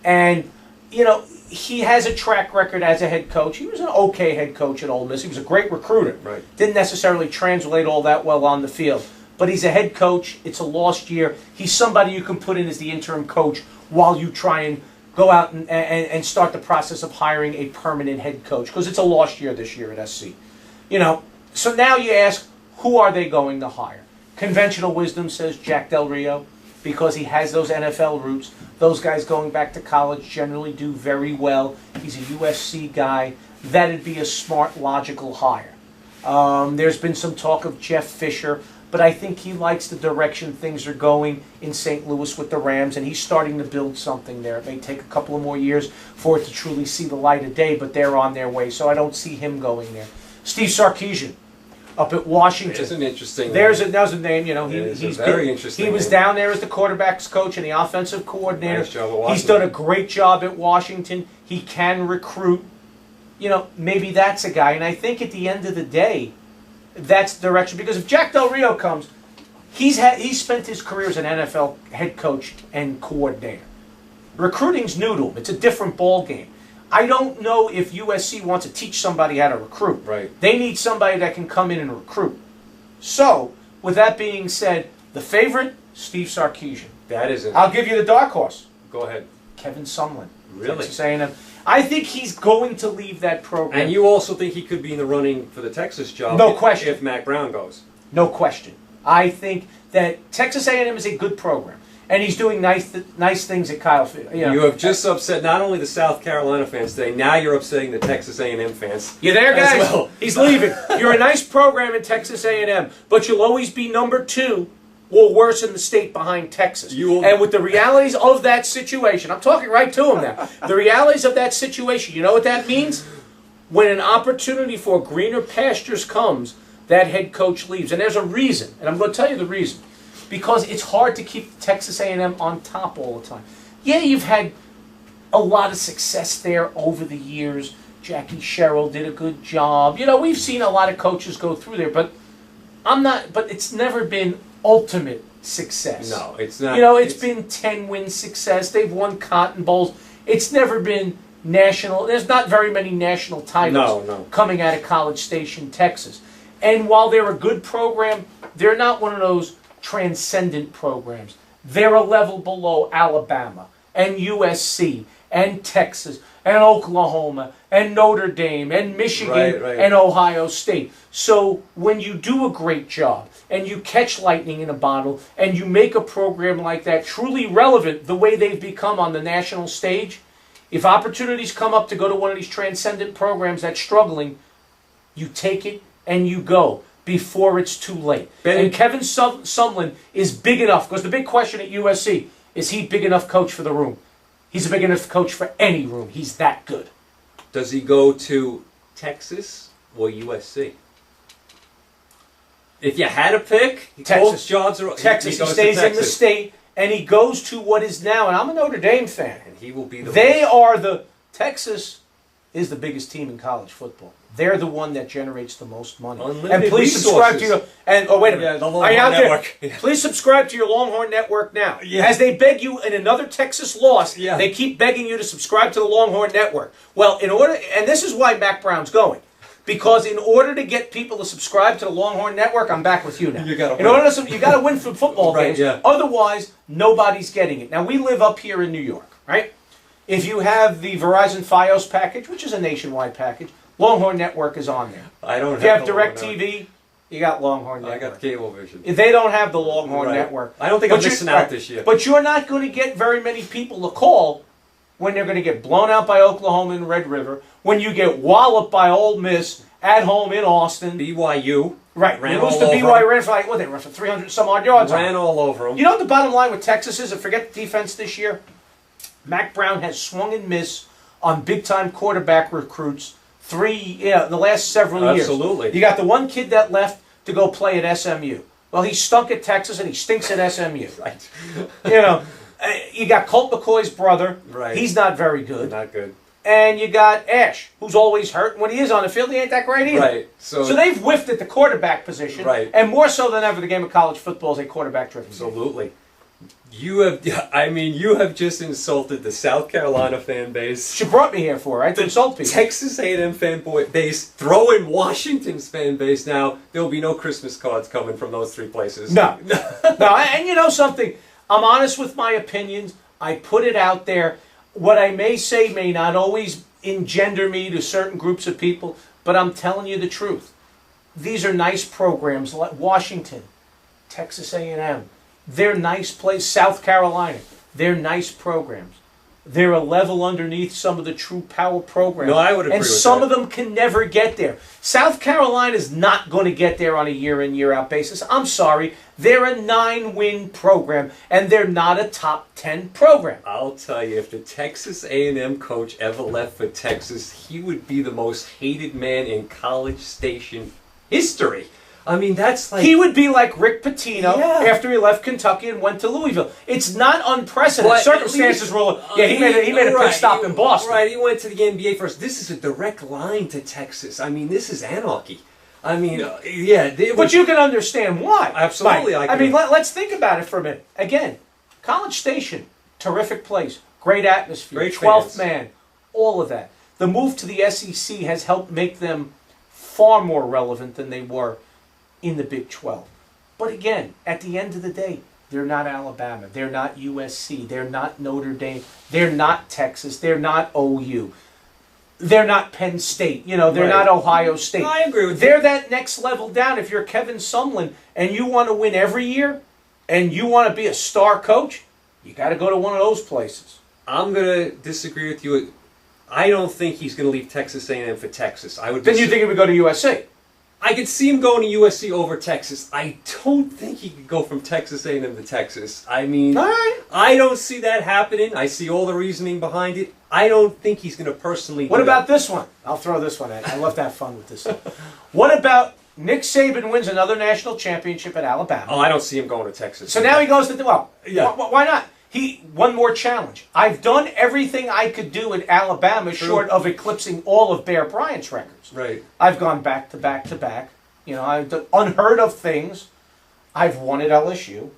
And, he has a track record as a head coach. He was an okay head coach at Ole Miss. He was a great recruiter. Right. Didn't necessarily translate all that well on the field. But he's a head coach. It's a lost year. He's somebody you can put in as the interim coach while you try and go out and start the process of hiring a permanent head coach, because it's a lost year this year at SC. So now you ask, who are they going to hire? Conventional wisdom says Jack Del Rio, because he has those NFL roots. Those guys going back to college generally do very well. He's a USC guy. That'd be a smart, logical hire. There's been some talk of Jeff Fisher, but I think he likes the direction things are going in St. Louis with the Rams, and he's starting to build something there. It may take a couple of more years for it to truly see the light of day, but they're on their way, so I don't see him going there. Steve Sarkisian, up at Washington. There's an interesting There's a name, he's very interesting. He was down there as the quarterback's coach and the offensive coordinator. Nice job at Washington. He's done a great job at Washington. He can recruit. Maybe that's a guy. And I think at the end of the day, that's the direction. Because if Jack Del Rio comes, he's spent his career as an NFL head coach and coordinator. Recruiting's new to him. It's a different ball game. I don't know if USC wants to teach somebody how to recruit. Right. They need somebody that can come in and recruit. So, with that being said, the favorite, Steve Sarkisian. That is it. I'll give you the dark horse. Go ahead. Kevin Sumlin. Really? Texas A&M. I think he's going to leave that program. And you also think he could be in the running for the Texas job? No question. If Mac Brown goes. No question. I think that Texas A&M is a good program. and he's doing nice things at Kyle Field. You have just upset not only the South Carolina fans today, now you're upsetting the Texas A&M fans. You there, guys? Well. He's leaving. You're a nice program in Texas A&M, but you'll always be number 2 or worse in the state behind Texas. And with the realities of that situation, I'm talking right to him now. The realities of that situation, you know what that means? When an opportunity for greener pastures comes, that head coach leaves. And there's a reason, and I'm going to tell you the reason. Because it's hard to keep Texas A&M on top all the time. Yeah, you've had a lot of success there over the years. Jackie Sherrill did a good job. You know, we've seen a lot of coaches go through there, but it's never been ultimate success. No, it's not. You know, it's been 10-win success. They've won Cotton Bowls. It's never been national. There's not very many national titles coming out of College Station, Texas. And while they're a good program, they're not one of those transcendent programs. They're a level below Alabama and USC and Texas and Oklahoma and Notre Dame and Michigan and Ohio State. So when you do a great job and you catch lightning in a bottle and you make a program like that truly relevant the way they've become on the national stage, if opportunities come up to go to one of these transcendent programs that's struggling, you take it and you go before it's too late. And Kevin Sumlin is big enough, because the big question at USC, is he big enough coach for the room? He's a big enough coach for any room. He's that good. Does he go to Texas or USC? If you had to pick, Texas. Both jobs are Texas. He stays in the state, and he goes to what is now, and I'm a Notre Dame fan. And he will be the Texas is the biggest team in college football. They're the one that generates the most money. Unlimited and please subscribe to your wait a minute. Yeah, the Longhorn Network. Please subscribe to your Longhorn Network now. Yeah. As they beg you in another Texas loss, yeah. They keep begging you to subscribe to the Longhorn Network. Well, and this is why Mac Brown's going. Because in order to get people to subscribe to the Longhorn Network, I'm back with you now. You got to win for football games. Yeah. Otherwise, nobody's getting it. Now, we live up here in New York, right? If you have the Verizon Fios package, which is a nationwide package, Longhorn Network is on there. I don't if you have DirecTV, you got Longhorn Network. I got Cablevision. If they don't have the Longhorn Network. I don't think I'm missing out this year. But you're not going to get very many people to call when they're going to get blown out by Oklahoma in Red River, when you get walloped by Ole Miss at home in Austin. BYU. Right. Ran you lose to BYU, ran for they ran for 300 some odd yards. Ran all over them. You know what the bottom line with Texas is? And forget the defense this year. Mac Brown has swung and missed on big-time quarterback recruits the last several years. Absolutely. You got the one kid that left to go play at SMU. Well, he stunk at Texas and he stinks at SMU. Right. You got Colt McCoy's brother. Right. He's not very good. Not good. And you got Ash, who's always hurt. When he is on the field, he ain't that great either. Right. So they've whiffed at the quarterback position. Right. And more so than ever, the game of college football is a quarterback-driven game. Absolutely. You have just insulted the South Carolina fan base. She brought me here for, right? To insult people. Texas A&M fan base, throw in Washington's fan base now. There will be no Christmas cards coming from those three places. No. No, and you know something? I'm honest with my opinions. I put it out there. What I may say may not always engender me to certain groups of people, but I'm telling you the truth. These are nice programs like Washington, Texas A&M. They're nice places. South Carolina. They're nice programs. They're a level underneath some of the true power programs. No, I would agree and with some that. of them can never get there. South Carolina's not going to get there on a year-in, year-out basis. I'm sorry. They're a 9-win program, and they're not a top 10 program. I'll tell you, if the Texas A&M coach ever left for Texas, he would be the most hated man in College Station history. I mean, that's like... He would be like Rick Pitino after he left Kentucky and went to Louisville. It's not unprecedented. But circumstances were... he made a pit stop in Boston. Right, he went to the NBA first. This is a direct line to Texas. I mean, this is anarchy. I mean, But you can understand why. Absolutely, I mean, let's think about it for a minute. Again, College Station, terrific place, great atmosphere, Great 12th fans. man, all of that. The move to the SEC has helped make them far more relevant than they were in the Big 12. But again, at the end of the day, they're not Alabama. They're not USC. They're not Notre Dame. They're not Texas. They're not OU. They're not Penn State. They're not Ohio State. No, I agree with They're that next level down. If you're Kevin Sumlin and you want to win every year and you want to be a star coach, You got to go to one of those places. I'm going to disagree with you. I don't think he's going to leave Texas A&M for Texas. Then you think he would go to USC? I could see him going to USC over Texas. I don't think he could go from Texas A&M to Texas. I mean, All right. I don't see that happening. I see all the reasoning behind it. I don't think he's going to personally What do about that. this one? I'll throw this one at you. I love to have fun with this. What about Nick Saban wins another national championship at Alabama? Oh, I don't see him going to Texas. So now he goes to, well, Yeah. why not? One more challenge. I've done everything I could do at Alabama short of eclipsing all of Bear Bryant's records. Right. I've gone back to back to back. You know, I've done unheard of things. I've won at LSU.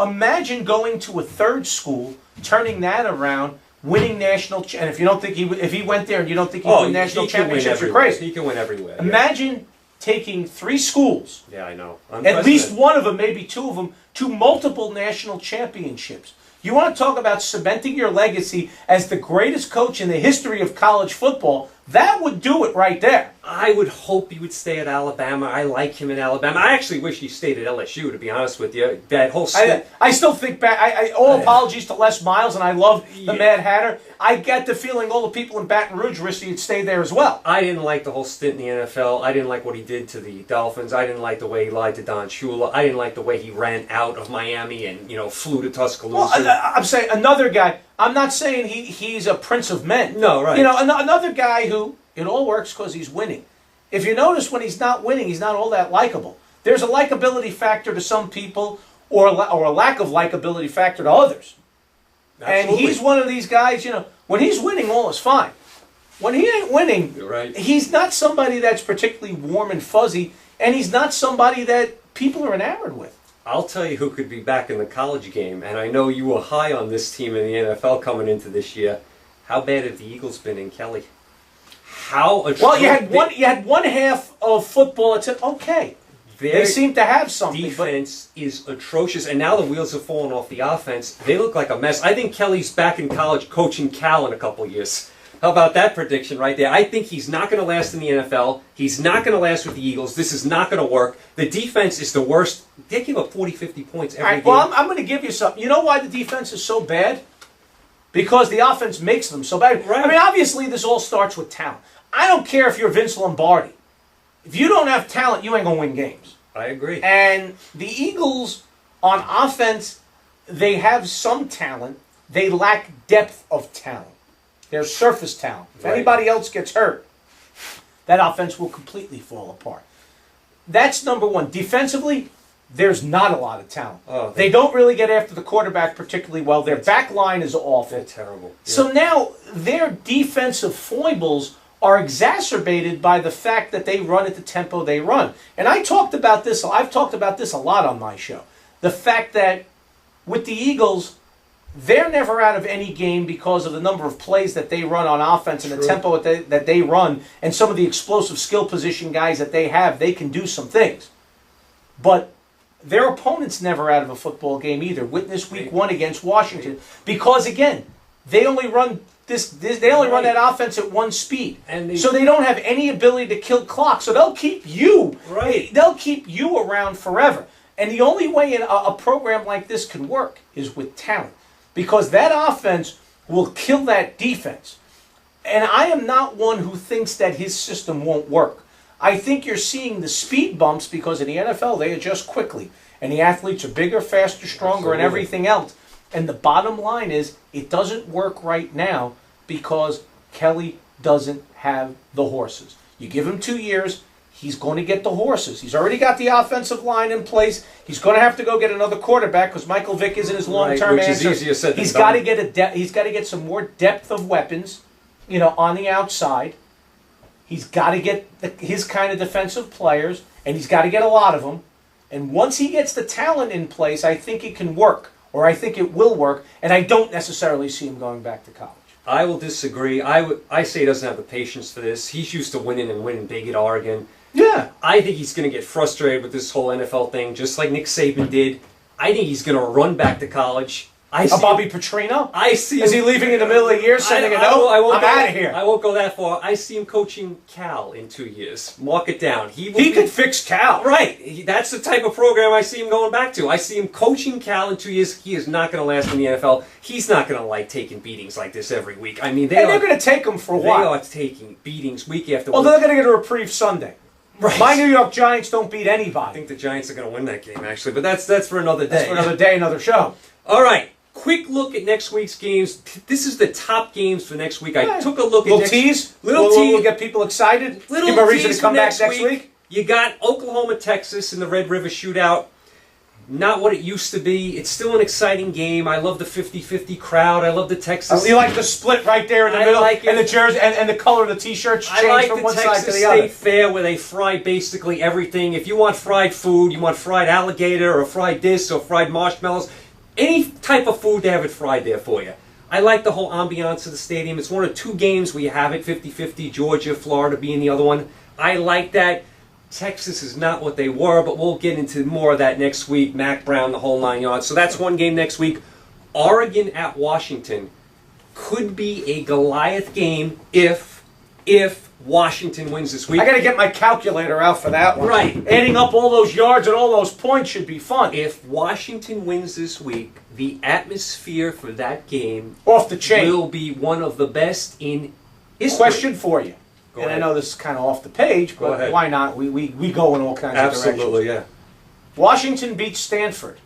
Imagine going to a third school, turning that around, winning national. And if you don't think if he went there and you don't think he'd win national championships, you're crazy. He can win everywhere. Imagine taking 3 schools. Yeah, I know. At least one of them, maybe 2 of them, to multiple national championships. You want to talk about cementing your legacy as the greatest coach in the history of college football? That would do it right there. I would hope he would stay at Alabama. I like him in Alabama. I actually wish he stayed at LSU, to be honest with you. That whole I still think back. All apologies to Les Miles, and I love the Mad Hatter. I get the feeling all the people in Baton Rouge wish he'd stay there as well. I didn't like the whole stint in the NFL. I didn't like what he did to the Dolphins. I didn't like the way he lied to Don Shula. I didn't like the way he ran out of Miami and flew to Tuscaloosa. Well, I'm saying another guy. I'm not saying he's a prince of men. No, right. Another guy who it all works because he's winning. If you notice, when he's not winning, he's not all that likable. There's a likability factor to some people, or a lack of likability factor to others. Absolutely. And he's one of these guys. When he's winning, all is fine. When he ain't winning, You're right. He's not somebody that's particularly warm and fuzzy, and he's not somebody that people are enamored with. I'll tell you who could be back in the college game, and I know you were high on this team in the NFL coming into this year. How bad have the Eagles been in Kelly? Well, you had one half of football that said, okay, they seem to have something. Defense is atrocious, and now the wheels have fallen off the offense. They look like a mess. I think Kelly's back in college coaching Cal in a couple of years. How about that prediction right there? I think he's not going to last in the NFL. He's not going to last with the Eagles. This is not going to work. The defense is the worst. They give up 40, 50 points every game. Well, I'm going to give you something. You know why the defense is so bad? Because the offense makes them so bad. Right. I mean, obviously, this all starts with talent. I don't care if you're Vince Lombardi. If you don't have talent, you ain't going to win games. I agree. And the Eagles, on offense, they have some talent. They lack depth of talent. They're surface talent. If anybody else gets hurt, that offense will completely fall apart. That's number one. Defensively, there's not a lot of talent. They don't really get after the quarterback particularly well. Their back line is awful. They're terrible. Yeah. So now their defensive foibles are exacerbated by the fact that they run at the tempo they run. And I've talked about this a lot on my show. The fact that with the Eagles, they're never out of any game because of the number of plays that they run on offense and the tempo that they run and some of the explosive skill position guys that they have. They can do some things. But their opponent's never out of a football game either. Witness week 1 against Washington. Because, again, they only run that offense at one speed. So they don't have any ability to kill clock. So they'll keep you. Right. They'll keep you around forever. And the only way a program like this can work is with talent. Because that offense will kill that defense. And I am not one who thinks that his system won't work. I think you're seeing the speed bumps because in the NFL they adjust quickly. And the athletes are bigger, faster, stronger, and everything else. And the bottom line is it doesn't work right now because Kelly doesn't have the horses. You give him 2 years, he's going to get the horses. He's already got the offensive line in place. He's going to have to go get another quarterback because Michael Vick isn't his long-term answer. Is easier said than He's done. got to get he's got to get some more depth of weapons, on the outside. He's got to get his kind of defensive players, and he's got to get a lot of them. And once he gets the talent in place, I think it can work, or I think it will work, and I don't necessarily see him going back to college. I will disagree. I say he doesn't have the patience for this. He's used to winning big at Oregon. Yeah. I think he's going to get frustrated with this whole NFL thing, just like Nick Saban did. I think he's going to run back to college. Bobby Petrino? I see. Is he leaving in the middle of the year sending a note? I'm out of here. I won't go that far. I see him coaching Cal in 2 years. Mark it down. He could fix Cal. Right. That's the type of program I see him going back to. I see him coaching Cal in 2 years. He is not going to last in the NFL. He's not going to like taking beatings like this every week. I mean, they're going to take him for a while. They are taking beatings week after week. Although they're going to get a reprieve Sunday. Right. My New York Giants don't beat anybody. I think the Giants are going to win that game, actually. But that's for another day. That's for another day, another show. All right. Quick look at next week's games. This is the top games for next week. I took a look at little tease. We'll get people excited. Little Give them a reason tease to come for back next week. You got Oklahoma, Texas in the Red River Shootout. Not what it used to be. It's still an exciting game. I love the 50-50 crowd. I love the Texas. You like the split right there in the middle, like and the jersey and the color of the T-shirts change from one side to the other. I like the Texas State Fair where they fry basically everything. If you want fried food, you want fried alligator or fried this or fried marshmallows, any type of food, they have it fried there for you. I like the whole ambiance of the stadium. It's one of two games where you have it 50-50, Georgia, Florida being the other one. I like that. Texas is not what they were, but we'll get into more of that next week. Mac Brown, the whole 9 yards. So that's one game next week. Oregon at Washington could be a Goliath game if Washington wins this week. I got to get my calculator out for that one. Right. Adding up all those yards and all those points should be fun. If Washington wins this week, the atmosphere for that game off the chain will be one of the best in history. Question for you. And I know this is kind of off the page, but why not? We go in all kinds of directions. Absolutely, yeah. Washington beats Stanford.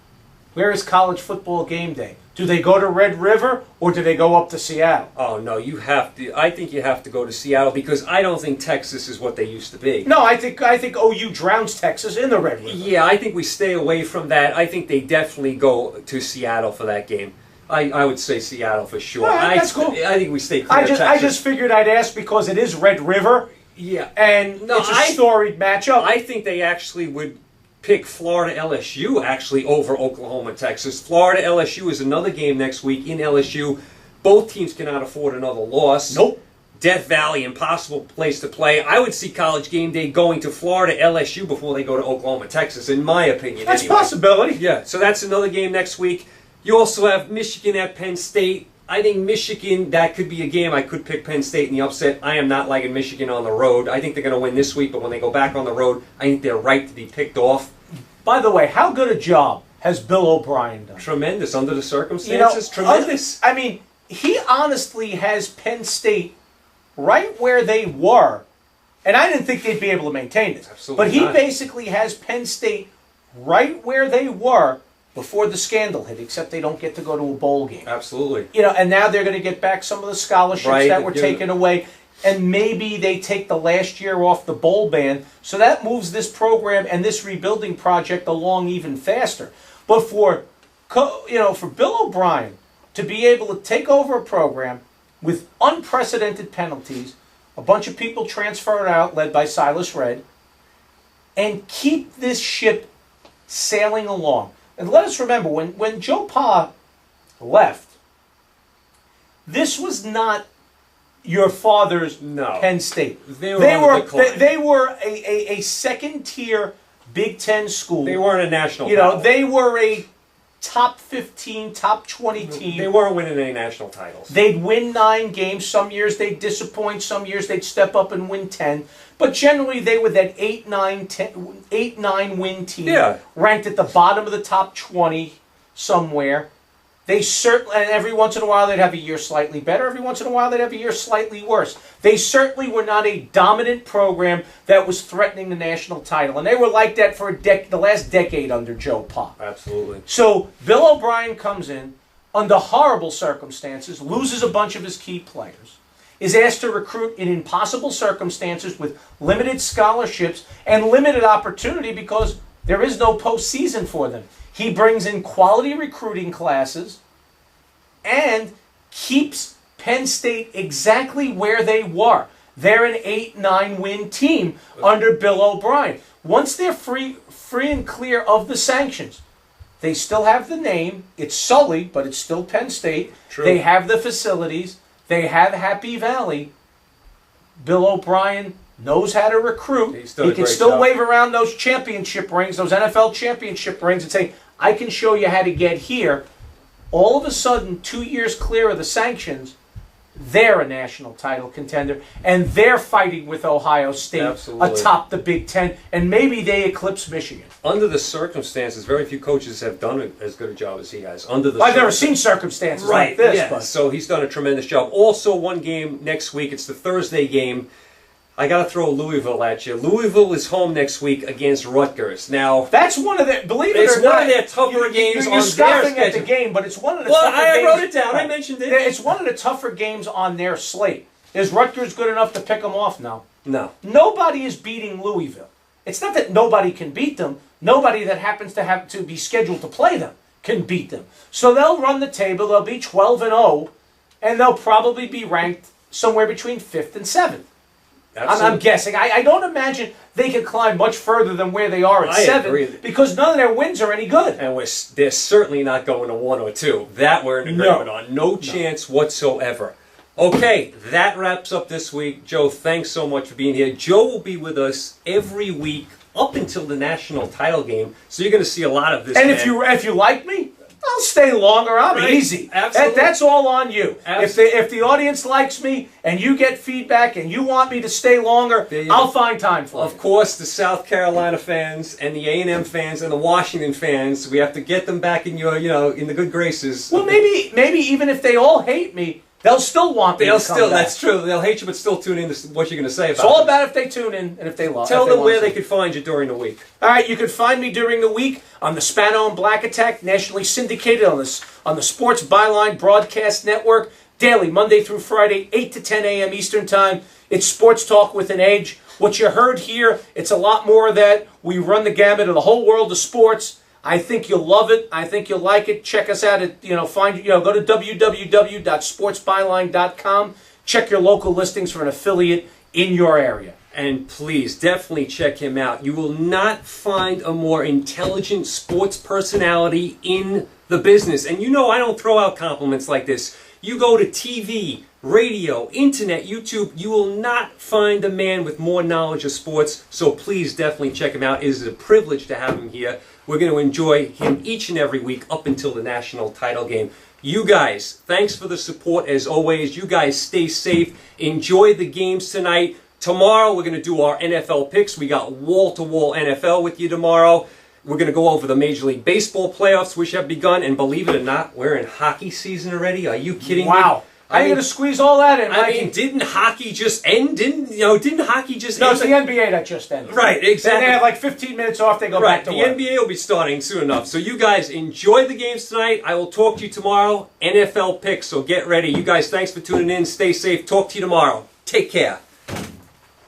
Where is college football game day? Do they go to Red River or do they go up to Seattle? Oh, no, you have to. I think you have to go to Seattle because I don't think Texas is what they used to be. No, I think OU drowns Texas in the Red River. Yeah, I think we stay away from that. I think they definitely go to Seattle for that game. I would say Seattle for sure. That's cool. I think we stay clear of Texas. I just figured I'd ask because it is Red River. Yeah. And it's a storied matchup. I think they actually would pick Florida LSU actually over Oklahoma, Texas. Florida LSU is another game next week in LSU. Both teams cannot afford another loss. Nope. Death Valley, impossible place to play. I would see College Game Day going to Florida LSU before they go to Oklahoma, Texas, in my opinion. That's a possibility. Yeah, so that's another game next week. You also have Michigan at Penn State. I think Michigan, that could be a game. I could pick Penn State in the upset. I am not liking Michigan on the road. I think they're going to win this week, but when they go back on the road, I think they're right to be picked off. By the way, how good a job has Bill O'Brien done? Tremendous under the circumstances. Tremendous. I mean, he honestly has Penn State right where they were, and I didn't think they'd be able to maintain this. Absolutely but he not. basically has Penn State right where they were before the scandal hit, except they don't get to go to a bowl game. Absolutely. And now they're going to get back some of the scholarships that were taken away, and maybe they take the last year off the bowl ban, so that moves this program and this rebuilding project along even faster. But for Bill O'Brien to be able to take over a program with unprecedented penalties, a bunch of people transferred out, led by Silas Redd, and keep this ship sailing along. And let us remember, when Joe Pa left, this was not your father's Penn State. They were a second-tier Big Ten school. They weren't a national power. They were a top 15, top 20 team. They weren't winning any national titles. They'd win 9 games. Some years they'd disappoint. Some years they'd step up and win 10. But generally they were that 8-9 win team, ranked at the bottom of the top 20 somewhere. They certainly, and every once in a while they'd have a year slightly better. Every once in a while they'd have a year slightly worse. They certainly were not a dominant program that was threatening the national title. And they were like that for the last decade under Joe Pa. Absolutely. So Bill O'Brien comes in under horrible circumstances, loses a bunch of his key players, is asked to recruit in impossible circumstances with limited scholarships and limited opportunity because there is no postseason for them. He brings in quality recruiting classes and keeps Penn State exactly where they were. They're an 8-9 win team under Bill O'Brien. Once they're free and clear of the sanctions, they still have the name. It's Sully, but it's still Penn State. True. They have the facilities. They have Happy Valley. Bill O'Brien knows how to recruit. He can still wave around those championship rings, those NFL championship rings, and say, I can show you how to get here. all of a sudden, 2 years clear of the sanctions, they're a national title contender, and they're fighting with Ohio State Absolutely. atop the Big Ten, and maybe they eclipse Michigan. Under the circumstances, very few coaches have done as good a job as he has. I've never seen circumstances like this. Yeah. But. So he's done a tremendous job. Also, one game next week. It's the Thursday game. I got to throw Louisville at you. Louisville is home next week against Rutgers. Now, that's one of their, believe it or not, it's one of their tougher games you're on scoffing their at the schedule. game, but it's one of the tougher games. I wrote it down. I mentioned it. It's one of the tougher games on their slate. Is Rutgers good enough to pick them off now? No. Nobody is beating Louisville. It's not that nobody can beat them. Nobody that happens to have to be scheduled to play them can beat them. So they'll run the table. They'll be 12-0, and they'll probably be ranked somewhere between 5th and 7th. I'm guessing. I don't imagine they can climb much further than where they are at 7 because none of their wins are any good. And they're certainly not going to 1 or 2. That we're in agreement on. No chance whatsoever. Okay, that wraps up this week. Joe, thanks so much for being here. Joe will be with us every week up until the national title game, so you're going to see a lot of this. And man. if you like me, I'll stay longer. I'm easy. Absolutely. That's all on you. If the audience likes me and you get feedback and you want me to stay longer, I'll find time for it. Of course, the South Carolina fans and the A&M fans and the Washington fans, we have to get them back in your, in the good graces. Well, maybe even if they all hate me, they'll still want me to come back. That's true. They'll hate you, but still tune in to what you're going to say about it. It's all about if they tune in and if they love. Tell them where they could find you during the week. All right, you can find me during the week on the Spano and Black Attack, nationally syndicated on the Sports Byline Broadcast Network, daily, Monday through Friday, 8 to 10 a.m. Eastern Time. It's sports talk with an edge. What you heard here, it's a lot more of that. We run the gamut of the whole world of sports. I think you'll love it. I think you'll like it. Check us out at, go to www.sportsbyline.com. Check your local listings for an affiliate in your area. And please, definitely check him out. You will not find a more intelligent sports personality in the business. And I don't throw out compliments like this. You go to TV, radio, internet, YouTube, you will not find a man with more knowledge of sports. So please definitely check him out. It is a privilege to have him here. We're going to enjoy him each and every week up until the national title game. You guys, thanks for the support as always. You guys stay safe. Enjoy the games tonight. Tomorrow we're going to do our NFL picks. We got wall-to-wall NFL with you tomorrow. We're going to go over the Major League Baseball playoffs, which have begun. And believe it or not, we're in hockey season already. Are you kidding me? Wow. How are you going to squeeze all that in? I mean, didn't hockey just end? Didn't hockey just end? No, end? it's the NBA that just ended. Right, exactly. They have like 15 minutes off, they go back to work. The NBA will be starting soon enough. So you guys enjoy the games tonight. I will talk to you tomorrow. NFL picks, so get ready. You guys, thanks for tuning in. Stay safe. Talk to you tomorrow. Take care.